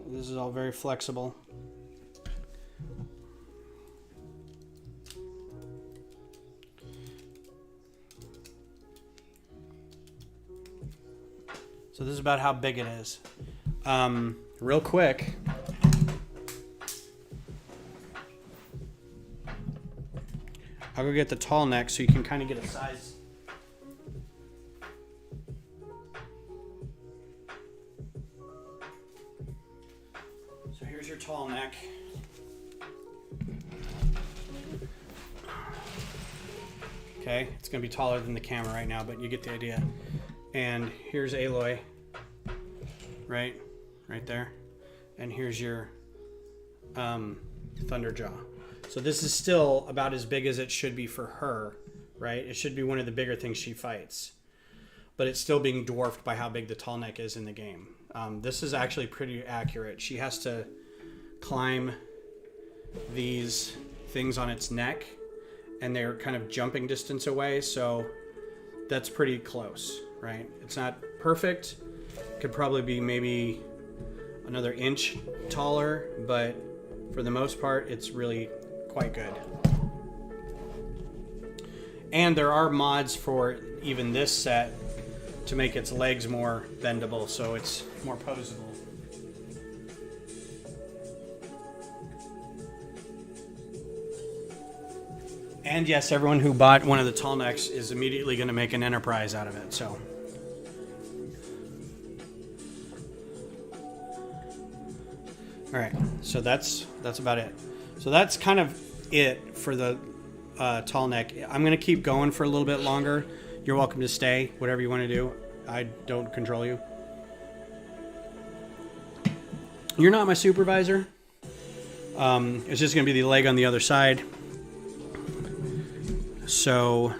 This is all very flexible. So this is about how big it is. Real quick. I'll go get the tall neck so you can kind of get a size. So here's your tall neck. Okay, it's going to be taller than the camera right now, but you get the idea. And here's Aloy, right there. And here's your Thunderjaw. So this is still about as big as it should be for her, right? It should be one of the bigger things she fights. But it's still being dwarfed by how big the tall neck is in the game. This is actually pretty accurate. She has to climb these things on its neck, and they're kind of jumping distance away, so that's pretty close, right? It's not perfect. Could probably be maybe another inch taller, but for the most part, it's really quite good. And there are mods for even this set to make its legs more bendable, so it's more posable. And yes, everyone who bought one of the tall necks is immediately going to make an enterprise out of it, so. All right, so that's about it. So that's kind of it for the tall neck. I'm going to keep going for a little bit longer. You're welcome to stay, whatever you want to do. I don't control you. You're not my supervisor. It's just going to be the leg on the other side. So,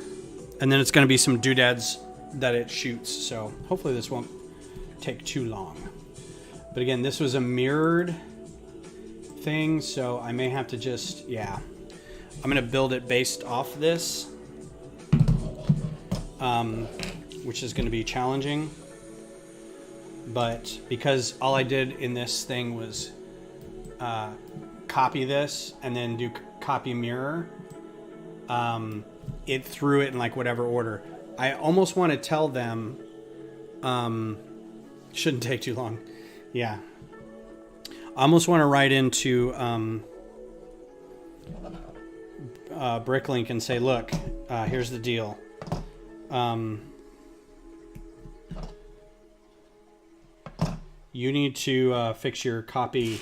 and then it's going to be some doodads that it shoots. So hopefully this won't take too long. But again, this was a mirrored thing, so I may have to just, yeah. I'm going to build it based off this, which is going to be challenging. But because all I did in this thing was copy this and then do copy mirror, it threw it in like whatever order. I almost want to tell them, shouldn't take too long. Yeah. I almost want to write into Bricklink and say, look, here's the deal. You need to fix your copy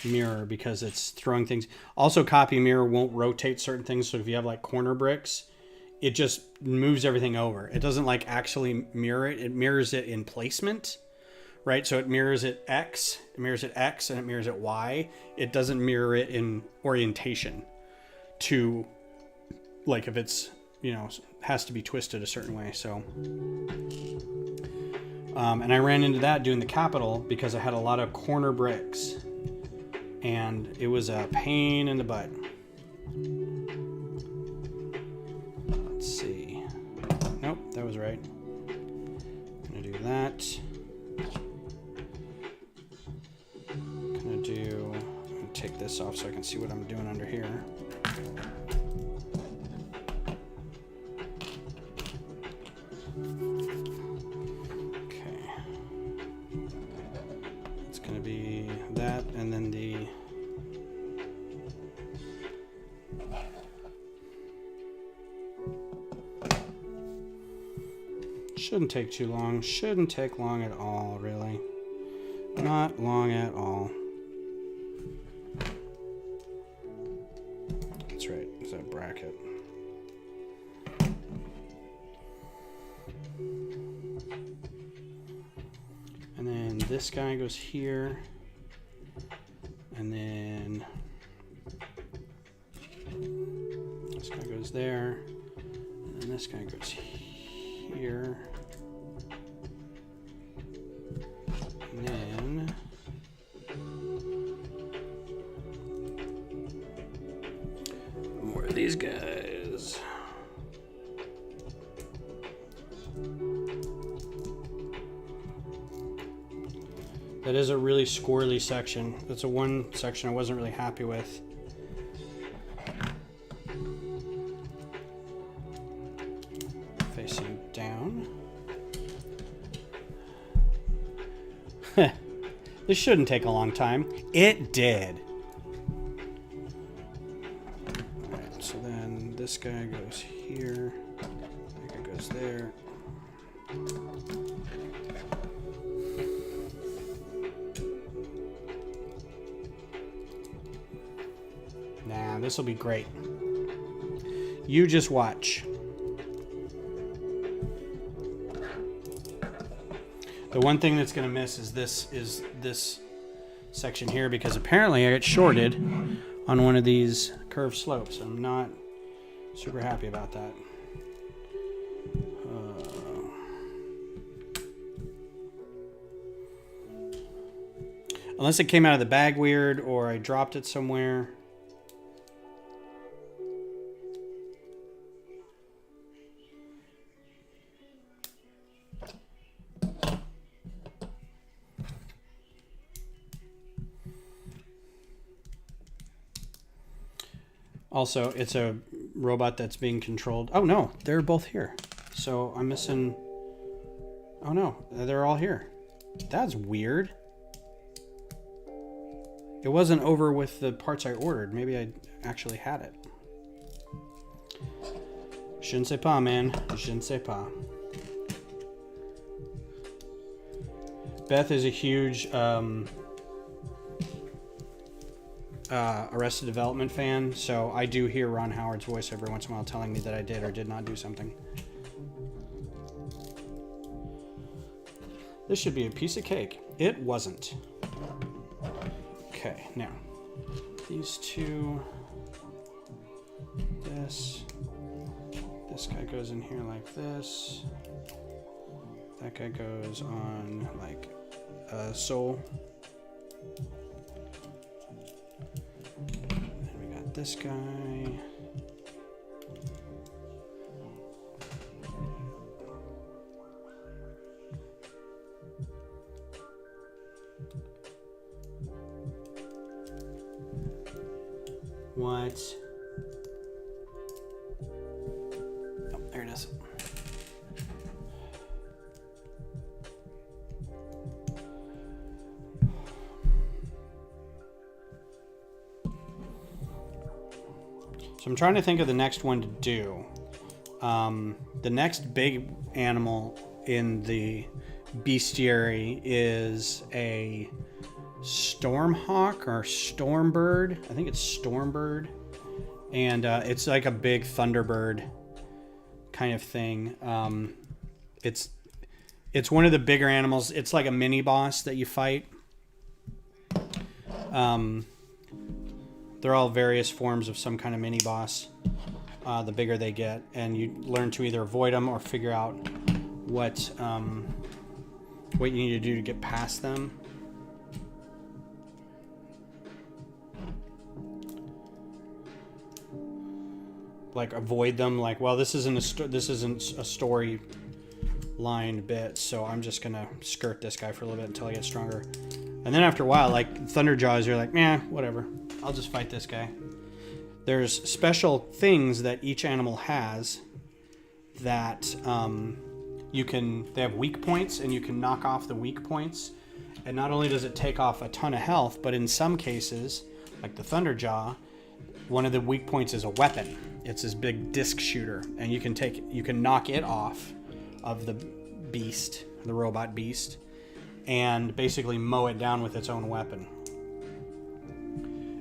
mirror because it's throwing things. Also, copy mirror won't rotate certain things. So if you have like corner bricks, it just moves everything over. It doesn't like actually mirror it. It mirrors it in placement, right? So it mirrors it X, it mirrors it X, and it mirrors it Y. It doesn't mirror it in orientation to like if it's, you know, has to be twisted a certain way. So, and I ran into that doing the Capitol because I had a lot of corner bricks and it was a pain in the butt. Let's see. Nope, that was right. Gonna do that. Gonna take this off so I can see what I'm doing under here. Okay. It's gonna be that and then the shouldn't take too long. Shouldn't take long at all, really. Not long at all. That's right. It's that bracket. And then this guy goes here. And then goes there. And then this guy goes here. And then more of these guys. That is a really squirrely section. That's a one section I wasn't really happy with. Facing down. This shouldn't take a long time. It did. Alright, so then this guy goes here. That guy goes there. Nah, this will be great. You just watch. The one thing that's going to miss is this section here, because apparently I get shorted on one of these curved slopes. I'm not super happy about that. Unless it came out of the bag weird or I dropped it somewhere. Also, it's a robot that's being controlled. Oh no, they're both here. So I'm missing... Oh no, they're all here. That's weird. It wasn't over with the parts I ordered. Maybe I actually had it. Je ne sais pas, man. Je ne sais pas. Beth is a huge Arrested Development fan, so I do hear Ron Howard's voice every once in a while telling me that I did or did not do something. This should be a piece of cake. It wasn't. Okay, now these two, this guy goes in here like this, that guy goes on like a sole. Then we got this guy. What? Oh, there it is. So I'm trying to think of the next one to do. The next big animal in the bestiary is a stormhawk or stormbird. I think it's stormbird. And it's like a big thunderbird kind of thing. It's one of the bigger animals. It's like a mini boss that you fight. They're all various forms of some kind of mini boss. The bigger they get, and you learn to either avoid them or figure out what you need to do to get past them. Like avoid them. Like, well, this isn't a story line bit, so I'm just gonna skirt this guy for a little bit until I get stronger. And then after a while, like Thunderjaws, you're like, meh, whatever. I'll just fight this guy. There's special things that each animal has that they have weak points, and you can knock off the weak points. And not only does it take off a ton of health, but in some cases, like the Thunderjaw, one of the weak points is a weapon. It's this big disc shooter, and you can knock it off of the beast, the robot beast, and basically mow it down with its own weapon.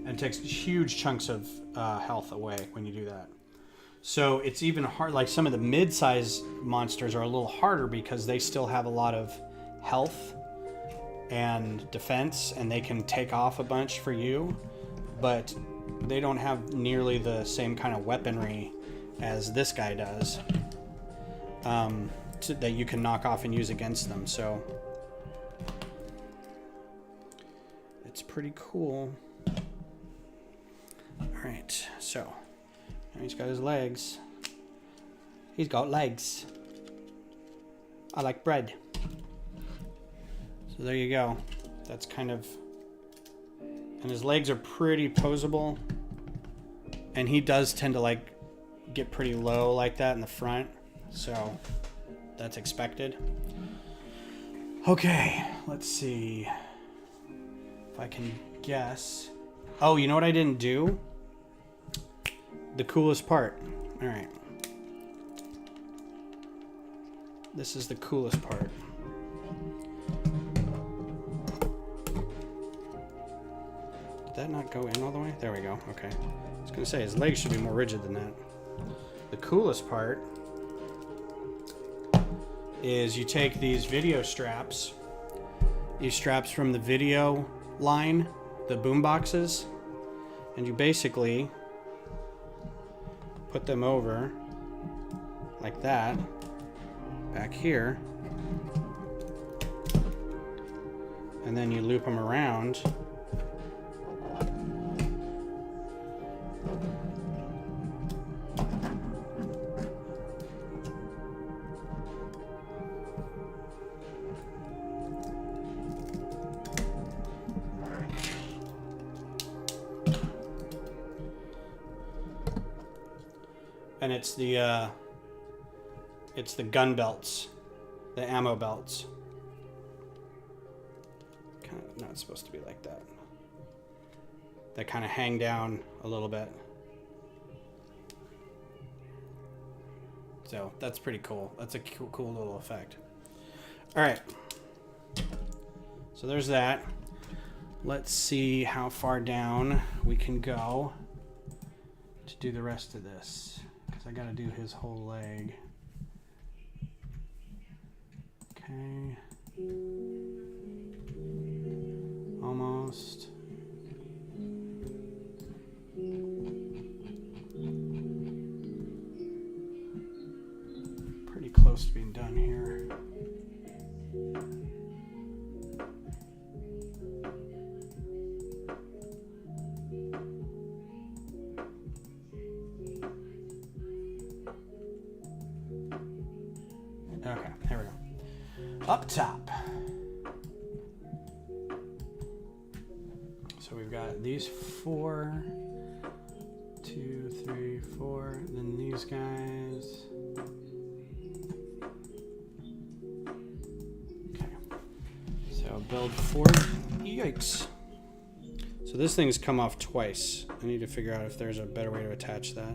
And it takes huge chunks of health away when you do that. So it's even hard. Like some of the mid-size monsters are a little harder because they still have a lot of health and defense, and they can take off a bunch for you, but they don't have nearly the same kind of weaponry as this guy does, that you can knock off and use against them. So it's pretty cool. All right, so now he's got his legs. He's got legs. I like bread. So there you go. That's kind of, and his legs are pretty posable. And he does tend to like get pretty low like that in the front. So that's expected. Okay, let's see if I can guess. Oh, you know what I didn't do? The coolest part. All right. This is the coolest part. Did that not go in all the way? There we go. Okay. I was going to say, his legs should be more rigid than that. The coolest part is you take these video straps, these straps from the video line, the boom boxes, and you basically put them over like that, back here, and then you loop them around. And it's the gun belts, the ammo belts. Kind of not supposed to be like that. They kind of hang down a little bit. So that's pretty cool. That's a cool little effect. All right. So there's that. Let's see how far down we can go to do the rest of this. Because I got to do his whole leg. Okay. Almost. Pretty close to being done here. Okay, here we go. Up top. So we've got these 4, 2, 3, 4, then these guys. Okay. So build 4. Yikes. So this thing's come off twice. I need to figure out if there's a better way to attach that.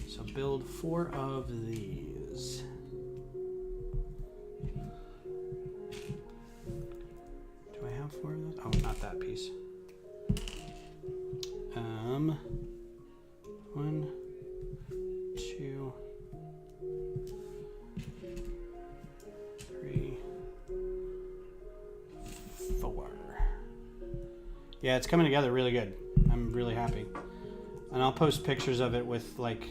So build 4 of these. Do I have 4 of those? Oh, not that piece. 1, 2, 3, 4. Yeah, it's coming together really good. I'm really happy. And I'll post pictures of it with like,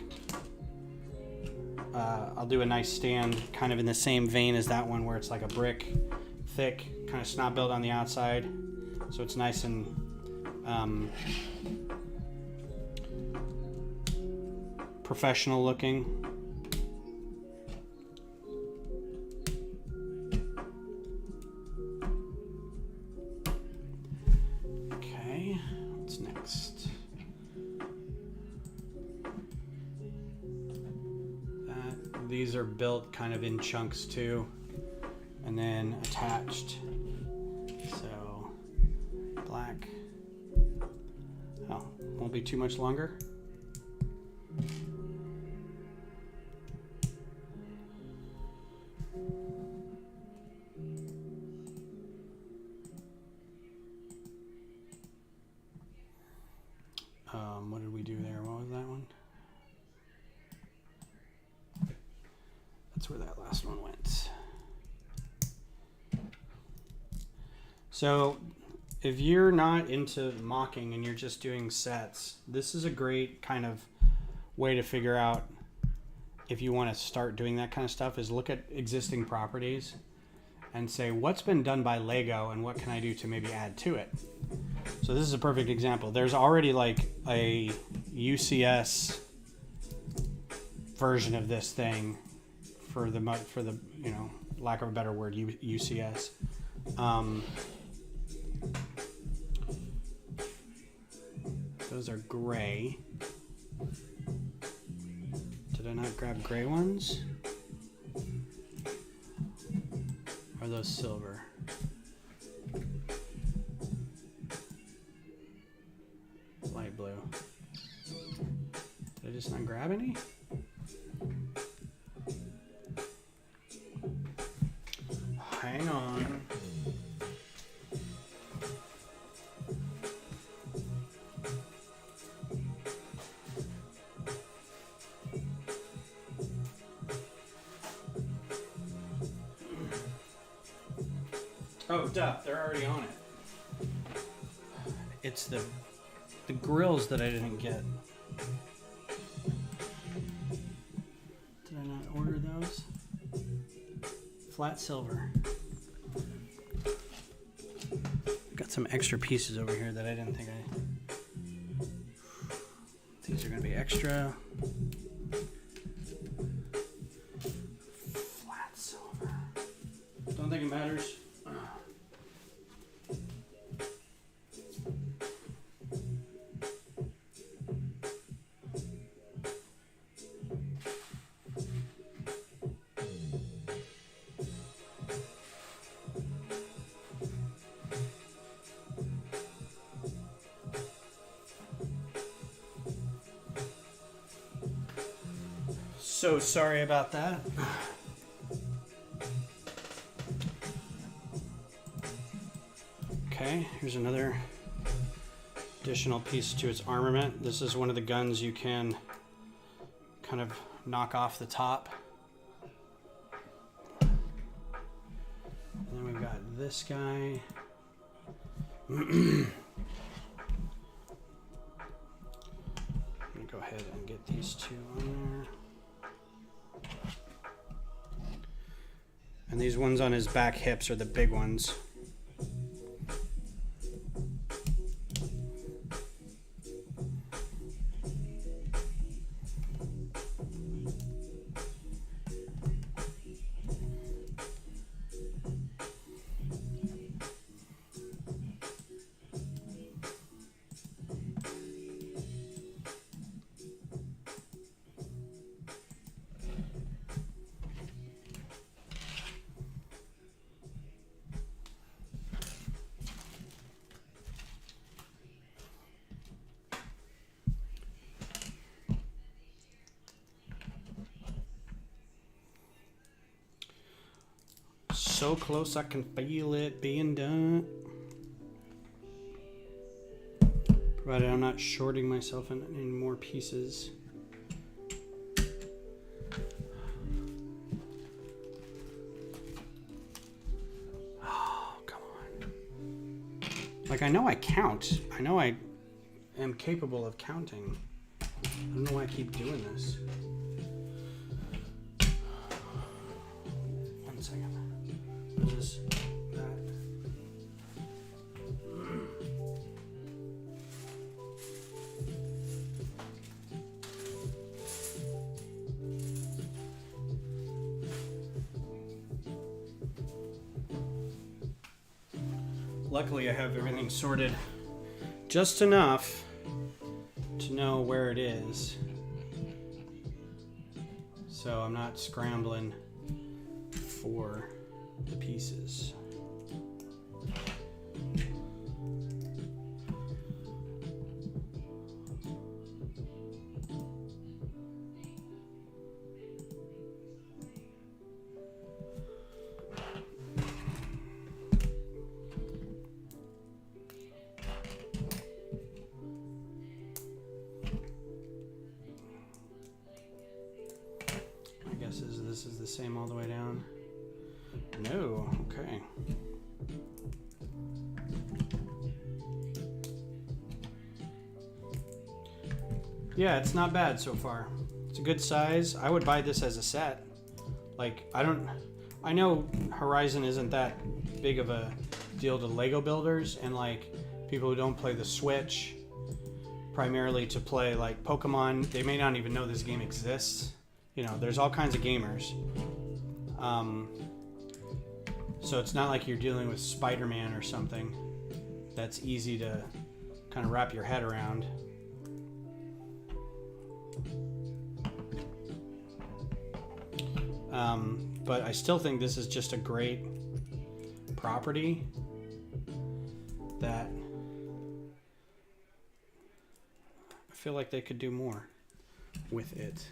I'll do a nice stand kind of in the same vein as that one where it's like a brick, thick, kind of snot build on the outside. So it's nice and professional looking. Okay, what's next? These are built kind of in chunks too, and then attached. So black. Oh, won't be too much longer. What did we do there? What was that one? That's where that last one went. So if you're not into mocking and you're just doing sets, this is a great kind of way to figure out if you want to start doing that kind of stuff is look at existing properties and say, what's been done by Lego and what can I do to maybe add to it? So this is a perfect example. There's already like a UCS version of this thing for the you know, lack of a better word, UCS. Those are gray. Did I not grab gray ones? Or are those silver? Light blue. Did I just not grab any? Hang on. Oh, duh, they're already on it. It's the grills that I didn't get. Did I not order those? Flat silver. Got some extra pieces over here that I didn't think These are gonna be extra. Flat silver. Don't think it matters. So sorry about that. Okay, here's another additional piece to its armament. This is one of the guns you can kind of knock off the top. And then we've got this guy. Let me go ahead and get these two on there. And these ones on his back hips are the big ones. So close I can feel it being done. Provided I'm not shorting myself in any more pieces. Oh, come on. Like, I know I count. I know I am capable of counting. I don't know why I keep doing this. One second. This, that. Luckily, I have everything sorted just enough to know where it is, so I'm not scrambling for the pieces. I guess this is the same all the way down. No, okay. Yeah, it's not bad so far. It's a good size. I would buy this as a set. Like, I know Horizon isn't that big of a deal to Lego builders, and like people who don't play the Switch primarily to play like Pokemon, they may not even know this game exists. You know, there's all kinds of gamers. So it's not like you're dealing with Spider-Man or something that's easy to kind of wrap your head around. But I still think this is just a great property that I feel like they could do more with it.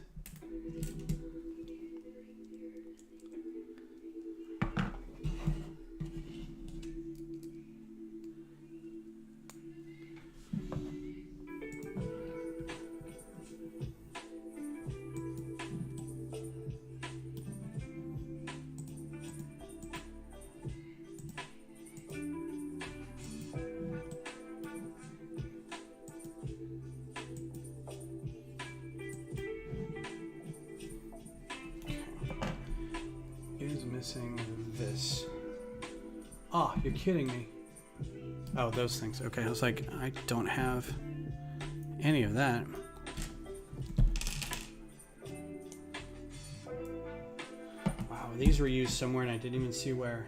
Missing this. Oh, you're kidding me. Oh, those things. Okay, I was like, I don't have any of that. Wow, these were used somewhere and I didn't even see where.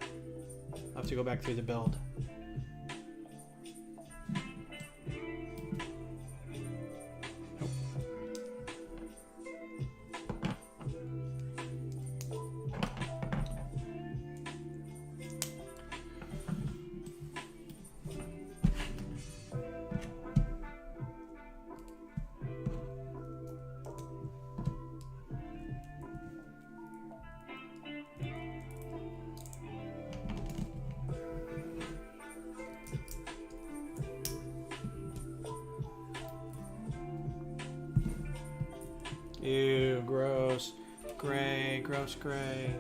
I'll have to go back through the build. Ew, gross. Gray, gross gray.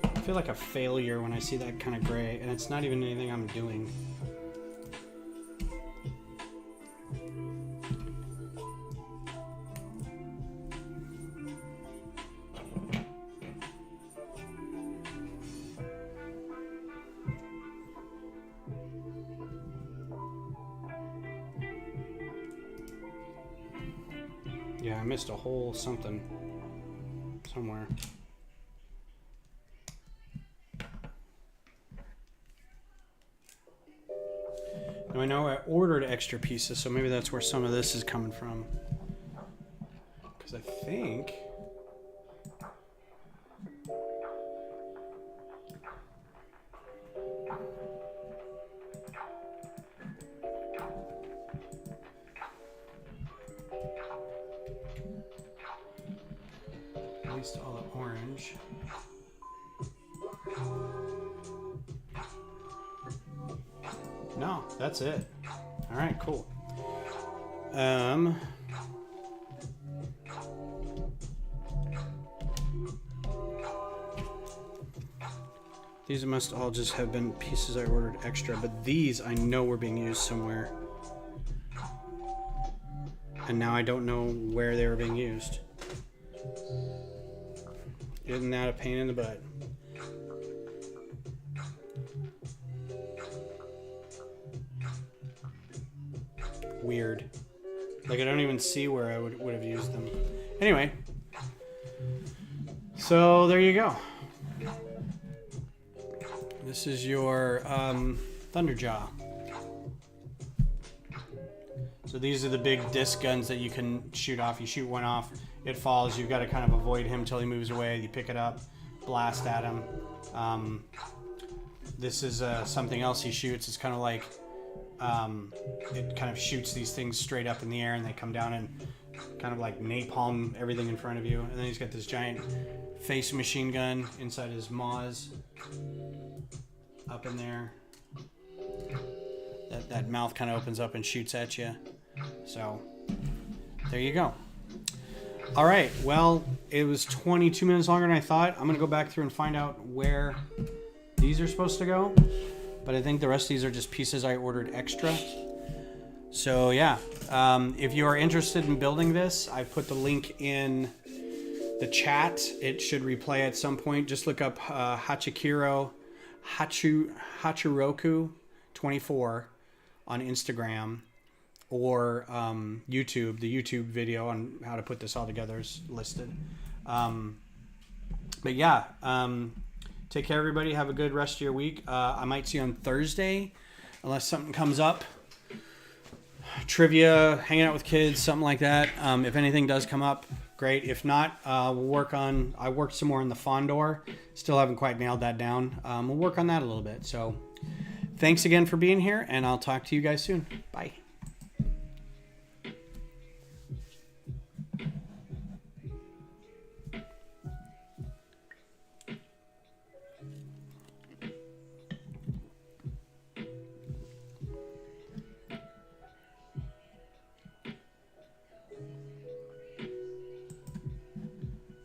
I feel like a failure when I see that kind of gray, and it's not even anything I'm doing. Yeah, I missed a whole something somewhere. Now I know I ordered extra pieces, so maybe that's where some of this is coming from. Because I think... at least all the orange. No, that's it. All right, cool. These must all just have been pieces I ordered extra, but these I know were being used somewhere. And now I don't know where they were being used. Isn't that a pain in the butt? Weird. Like I don't even see where I would have used them. Anyway. So there you go. This is your Thunderjaw. So these are the big disc guns that you can shoot off. You shoot one off, it falls. You've got to kind of avoid him till he moves away. You pick it up, blast at him. This is something else he shoots. It's kind of like it kind of shoots these things straight up in the air, and they come down and kind of like napalm everything in front of you. And then he's got this giant face machine gun inside his maws up in there. That mouth kind of opens up and shoots at you. So there you go. All right, well, it was 22 minutes longer than I thought. I'm gonna go back through and find out where these are supposed to go. but I think the rest of these are just pieces I ordered extra. So yeah, if you are interested in building this, I put the link in the chat. It should replay at some point. Just look up hachiroku24 on Instagram, or YouTube. The YouTube video on how to put this all together is listed. But yeah, take care, everybody. Have a good rest of your week. I might see you on Thursday, unless something comes up. Trivia, hanging out with kids, something like that. If anything does come up, great. If not, we'll work on. I worked some more on the Fondor. Still haven't quite nailed that down. We'll work on that a little bit. So, thanks again for being here, and I'll talk to you guys soon. Bye.